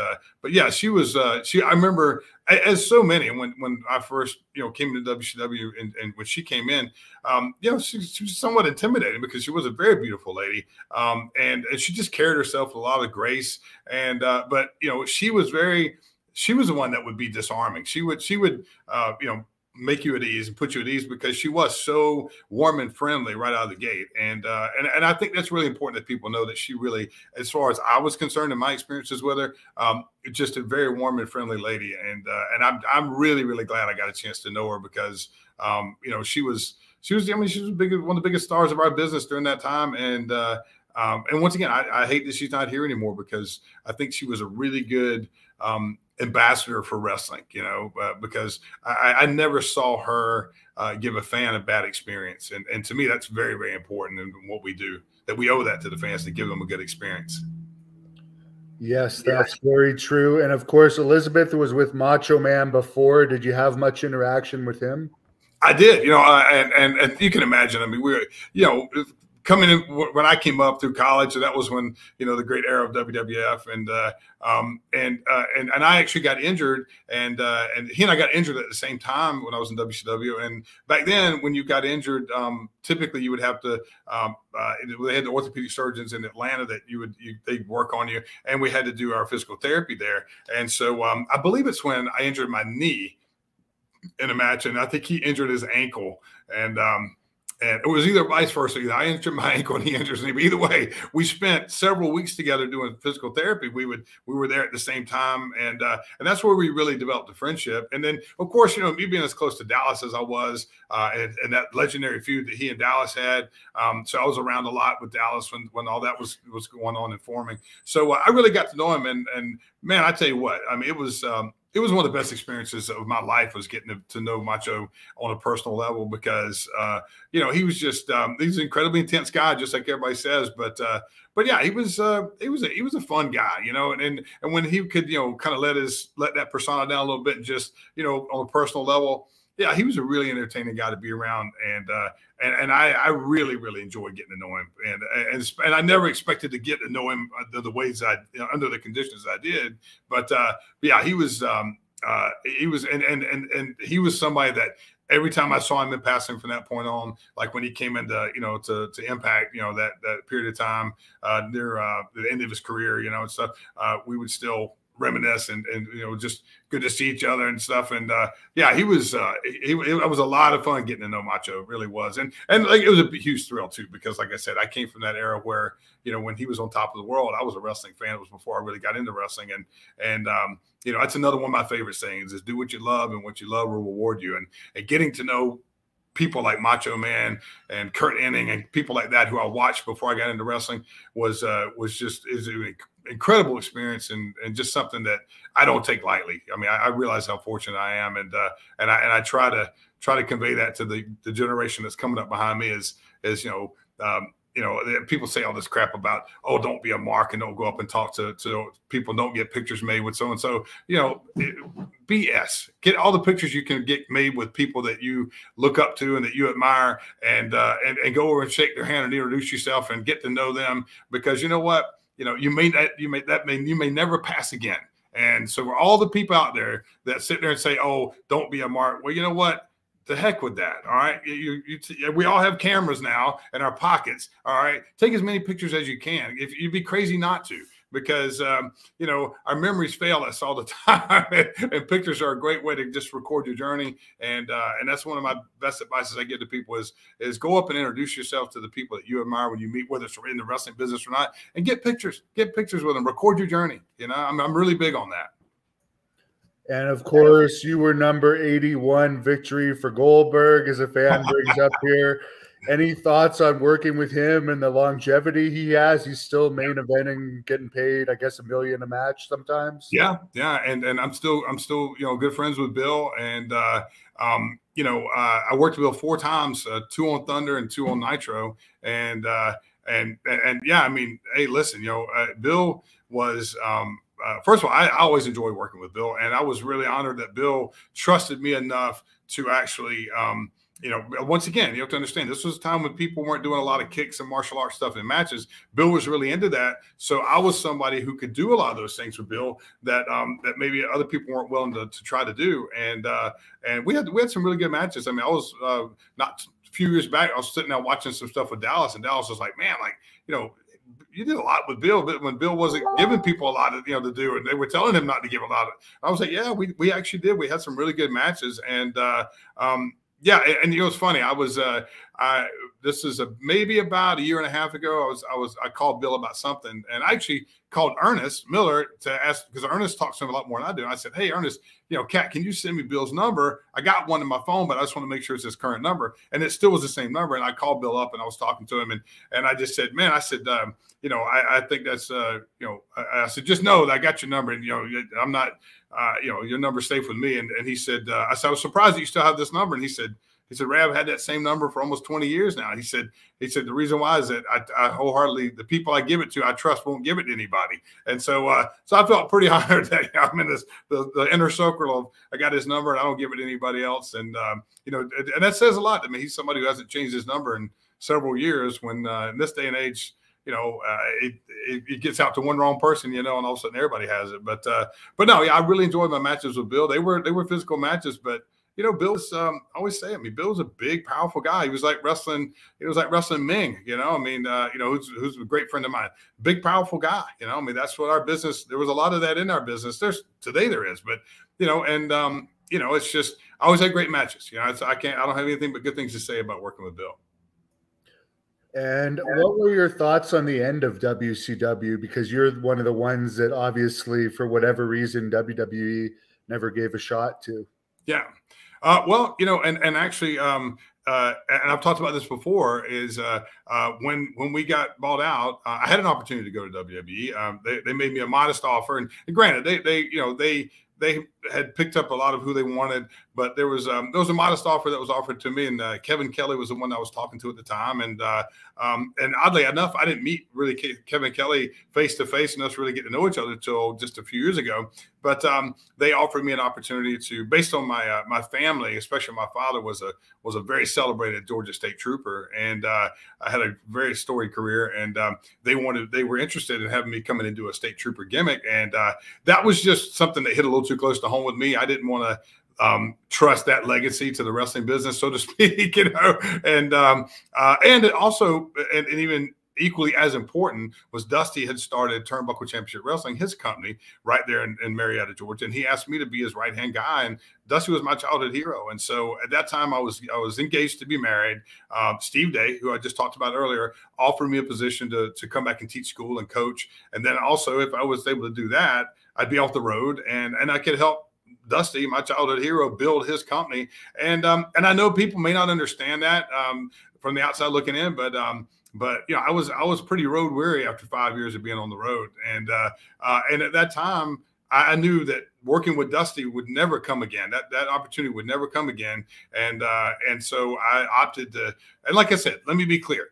[SPEAKER 2] yeah, she was, I remember, as so many, when I first, came to WCW, and when she came in, she was somewhat intimidating, because she was a very beautiful lady. And she just carried herself with a lot of grace. And, but she was the one that would be disarming. She would, make you at ease and put you at ease, because she was so warm and friendly right out of the gate. And I think that's really important, that people know that she really, as far as I was concerned in my experiences with her, just a very warm and friendly lady. And I'm really, really glad I got a chance to know her, because she was one of the biggest stars of our business during that time. And once again, I hate that she's not here anymore, because I think she was a really good ambassador for wrestling, because I never saw her give a fan a bad experience. And to me, that's very, very important in what we do, that we owe that to the fans, to give them a good experience.
[SPEAKER 1] Yes, that's very true. And of course, Elizabeth was with Macho Man before. Did you have much interaction with him?
[SPEAKER 2] I did, and you can imagine, I mean, we were, coming in when I came up through college, and that was when, the great era of WWF, and I actually got injured, and he and I got injured at the same time when I was in WCW. And back then, when you got injured, typically you would have to, they had the orthopedic surgeons in Atlanta that they'd work on you, and we had to do our physical therapy there. And so I believe it's when I injured my knee in a match, and I think he injured his ankle, and it was either vice versa. Either I injured my ankle and he injured his knee. But either way, we spent several weeks together doing physical therapy. We were there at the same time, and that's where we really developed a friendship. And then, of course, me being as close to Dallas as I was, and that legendary feud that he and Dallas had. So I was around a lot with Dallas when all that was going on and forming. So I really got to know him, and man, I tell you what, I mean, it was one of the best experiences of my life, was getting to know Macho on a personal level, because he was just he's an incredibly intense guy, just like everybody says. But yeah, he was a fun guy, and when he could kind of let that persona down a little bit, and just on a personal level. Yeah, he was a really entertaining guy to be around, and I really, really enjoyed getting to know him, and I never expected to get to know him the ways under the conditions I did, but yeah, he was he was somebody that every time I saw him in passing from that point on, like when he came into to Impact, that period of time near the end of his career, and stuff, we would still reminisce and just good to see each other and stuff. And yeah, it was a lot of fun getting to know Macho. It really was. And like, it was a huge thrill too, because like I said, I came from that era where, when he was on top of the world, I was a wrestling fan. It was before I really got into wrestling. And that's another one of my favorite sayings, is do what you love, and what you love will reward you. And getting to know people like Macho Man and Kurt Hennig and people like that, who I watched before I got into wrestling, is an incredible experience, and just something that I don't take lightly. I mean, I realize how fortunate I am, and I try to convey that to the generation that's coming up behind me, as people say all this crap about, oh, don't be a mark and don't go up and talk to people, don't get pictures made with so and so. BS. Get all the pictures you can get made with people that you look up to and that you admire, and go over and shake their hand and introduce yourself and get to know them, because you know what, you may never pass again. And so for all the people out there that sit there and say, oh, don't be a mark, well, you know what? The heck with that. All right. We all have cameras now in our pockets. All right. Take as many pictures as you can. If you'd be crazy not to, because, our memories fail us all the time, and pictures are a great way to just record your journey. And that's one of my best advices I give to people is go up and introduce yourself to the people that you admire when you meet, whether it's in the wrestling business or not, and get pictures with them, record your journey. I'm really big on that.
[SPEAKER 1] And of course, you were number 81 victory for Goldberg, as a fan brings up here. Any thoughts on working with him and the longevity he has? He's still main eventing, getting paid, I guess, $1 million a match sometimes.
[SPEAKER 2] Yeah, yeah, and I'm still good friends with Bill, and I worked with Bill 4 times, 2 on Thunder and 2 on Nitro, and yeah, I mean, hey, listen, Bill was. First of all, I always enjoy working with Bill, and I was really honored that Bill trusted me enough to actually, once again, you have to understand this was a time when people weren't doing a lot of kicks and martial arts stuff in matches. Bill was really into that, so I was somebody who could do a lot of those things with Bill that maybe other people weren't willing to try to do, and we had some really good matches. I mean, I was not a few years back, I was sitting there watching some stuff with Dallas, and Dallas was like, man, you did a lot with Bill, but when Bill wasn't giving people a lot of, to do, and they were telling him not to give a lot of, I was like, yeah, we actually did. We had some really good matches. And, yeah. And it's funny. This is maybe about a year and a half ago. I called Bill about something, and I actually called Ernest Miller to ask, because Ernest talks to him a lot more than I do. And I said, hey, Ernest, Cat, can you send me Bill's number? I got one in my phone, but I just want to make sure it's his current number. And it still was the same number. And I called Bill up, and I was talking to him, and I just said, man, I said, I think that's, I said, just know that I got your number, and, I'm not, your number's safe with me. And he said, I said, I was surprised that you still have this number. And he said, Rab, had that same number for almost 20 years now. He said, the reason why is that I wholeheartedly, the people I give it to, I trust won't give it to anybody. And so I felt pretty honored that I'm in the inner circle of, I got his number and I don't give it to anybody else. And, and that says a lot to me. He's somebody who hasn't changed his number in several years, when in this day and age, it gets out to one wrong person, and all of a sudden everybody has it. But no, yeah, I really enjoyed my matches with Bill. They were physical matches, but Bill's, I always say, Bill's a big, powerful guy. He was like wrestling Ming, who's a great friend of mine. Big, powerful guy, that's what our business, there was a lot of that in our business. Today there is, but, it's just, I always had great matches. I don't have anything but good things to say about working with Bill.
[SPEAKER 1] And what were your thoughts on the end of WCW? Because you're one of the ones that obviously, for whatever reason, WWE never gave a shot to.
[SPEAKER 2] Yeah. Well, and actually, and I've talked about this before, is when we got bought out, I had an opportunity to go to WWE. They made me a modest offer, and granted, they had picked up a lot of who they wanted, but there was a modest offer that was offered to me, and Kevin Kelly was the one I was talking to at the time, and oddly enough, I didn't meet really Kevin Kelly face to face and us really get to know each other until just a few years ago. But they offered me an opportunity to, based on my family, especially my father was a very celebrated Georgia State Trooper, and I had a very storied career, and they were interested in having me come in and do a State Trooper gimmick, and that was just something that hit a little too close to home with me. I didn't want to trust that legacy to the wrestling business, so to speak, and it also, and even equally as important, was Dusty had started Turnbuckle Championship Wrestling, his company, right there in Marietta, Georgia, and he asked me to be his right-hand guy, and Dusty was my childhood hero. And so at that time, I was engaged to be married. Steve Day, who I just talked about earlier, offered me a position to come back and teach school and coach, and then also, if I was able to do that, I'd be off the road, and I could help Dusty, my childhood hero, build his company. And I know people may not understand that from the outside looking in, but I was pretty road weary after 5 years of being on the road, and at that time I knew that working with Dusty would never come again. That opportunity would never come again, and so I opted to. And like I said, let me be clear.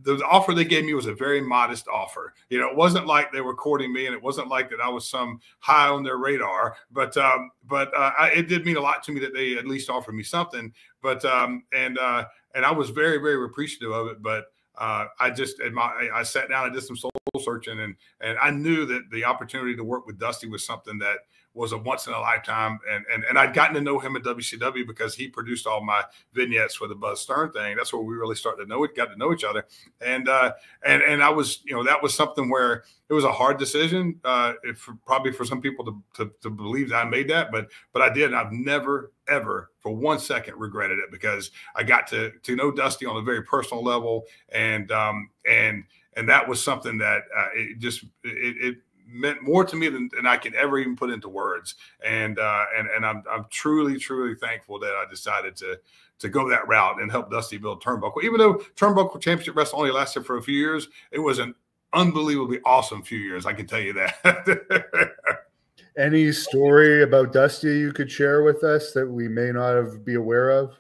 [SPEAKER 2] The offer they gave me was a very modest offer. It wasn't like they were courting me, and it wasn't like that I was some high on their radar. But it did mean a lot to me that they at least offered me something. But and I was very, very appreciative of it. But I sat down and did some soul searching, and I knew that the opportunity to work with Dusty was something that was a once in a lifetime. And I'd gotten to know him at WCW because he produced all my vignettes for the Buzz Stern thing. That's where we really got to know each other. And I was, that was something where it was a hard decision, probably for some people to believe that I made that, but I did. And I've never, ever for 1 second regretted it, because I got to know Dusty on a very personal level. And that was something that it meant more to me than I could ever even put into words. And I'm truly, truly thankful that I decided to go that route and help Dusty build Turnbuckle. Even though Turnbuckle Championship Wrestling only lasted for a few years, it was an unbelievably awesome few years. I can tell you that.
[SPEAKER 1] Any story about Dusty you could share with us that we may not be aware of?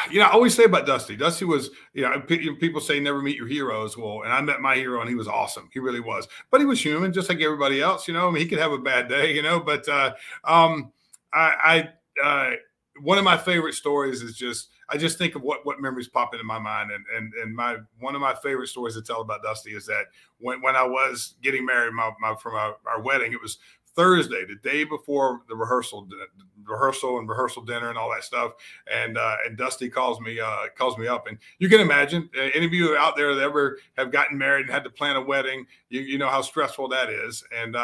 [SPEAKER 2] You know, I always say about Dusty. Dusty was, you know, people say never meet your heroes. Well, and I met my hero, and he was awesome. He really was. But he was human, just like everybody else. You know, I mean, he could have a bad day. You know, but one of my favorite stories is just I just think of what memories pop into my mind, and one of my favorite stories to tell about Dusty is that when I was getting married, from our wedding, it was Thursday, the day before the rehearsal dinner and all that stuff. And Dusty calls me up, and you can imagine, any of you out there that ever have gotten married and had to plan a wedding, you know how stressful that is. And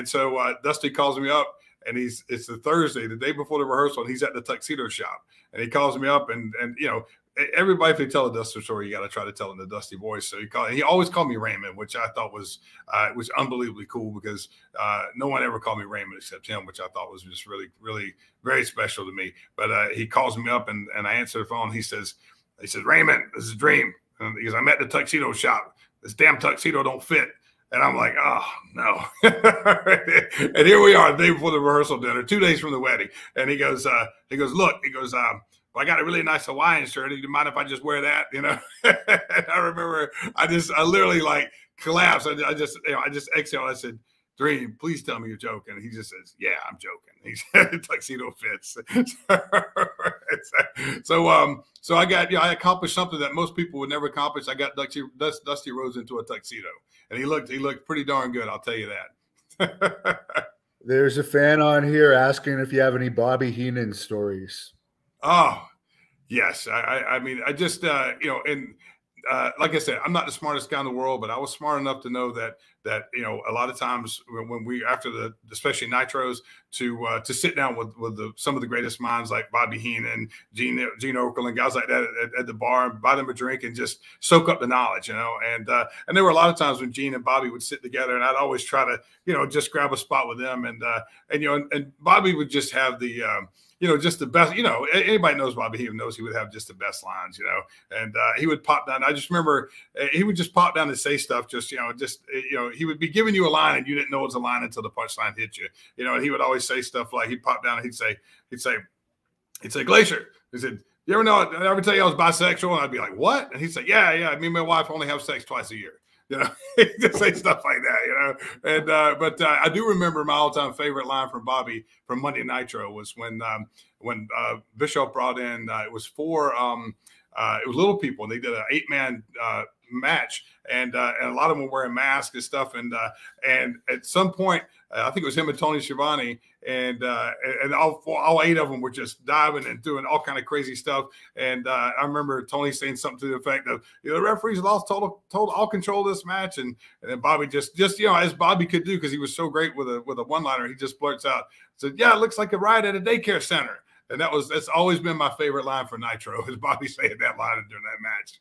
[SPEAKER 2] so Dusty calls me up, and it's the Thursday, the day before the rehearsal, and he's at the tuxedo shop, and he calls me up, and you know, everybody, if they tell a Dusty story, you got to try to tell it in the Dusty voice. So he always called me Raymond, which I thought was unbelievably cool, because no one ever called me Raymond except him, which I thought was just really, really very special to me. But he calls me up, and I answer the phone. He says, Raymond, this is Dream. And he goes, I'm at the tuxedo shop. This damn tuxedo don't fit. And I'm like, oh, no. And here we are, the day before the rehearsal dinner, 2 days from the wedding. And he goes, look, I got a really nice Hawaiian shirt. Do you mind if I just wear that? You know? And I remember I literally like collapsed. I just exhaled. I said, Dream, please tell me you're joking. And he just says, yeah, I'm joking. He said, tuxedo fits. So I got, I accomplished something that most people would never accomplish. I got Dusty Rhodes into a tuxedo, and he looked pretty darn good. I'll tell you that.
[SPEAKER 1] There's a fan on here asking if you have any Bobby Heenan stories.
[SPEAKER 2] Oh, yes. I mean, I just, and like I said, I'm not the smartest guy in the world, but I was smart enough to know that a lot of times when we, after especially Nitros, to sit down with some of the greatest minds like Bobby Heenan, Gene Okerlund, guys like that at the bar, buy them a drink and just soak up the knowledge, and there were a lot of times when Gene and Bobby would sit together, and I'd always try to, just grab a spot with them, and Bobby would just have the, just the best, anybody knows Bobby Heenan knows he would have just the best lines, and he would pop down. I just remember he would just pop down and say stuff, he would be giving you a line and you didn't know it was a line until the punchline hit you, and he would always say stuff like, he'd pop down and he'd say, Glacier, he said, you ever know, I ever tell you I was bisexual? And I'd be like, what? And he'd say, yeah, me and my wife only have sex twice a year. He'd just say stuff like that, And but I do remember my all-time favorite line from Bobby from Monday Nitro was when Bischoff brought in it was little people, and they did an 8-man match, and a lot of them were wearing masks and stuff, and at some point I think it was him and Tony Schiavone, and all 8 of them were just diving and doing all kind of crazy stuff. And I remember Tony saying something to the effect of, the referees lost total all control of this match, and then Bobby just as Bobby could do, because he was so great with a one-liner, he just blurts out, said, yeah, it looks like a riot at a daycare center. And that's always been my favorite line for Nitro, is Bobby saying that line during that match.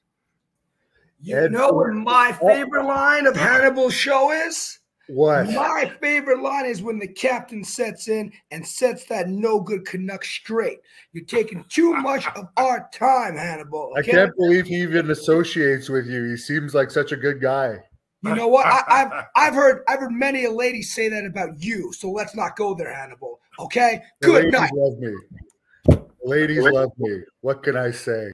[SPEAKER 3] You know what my favorite line of Hannibal's show is?
[SPEAKER 1] What?
[SPEAKER 3] My favorite line is when the captain sets in and sets that no good Canuck straight. You're taking too much of our time, Hannibal. Okay?
[SPEAKER 1] I can't believe he even associates with you. He seems like such a good guy.
[SPEAKER 3] You know what? I've heard many a lady say that about you. So let's not go there, Hannibal. Okay? Good night.
[SPEAKER 1] Ladies love me. What can I say?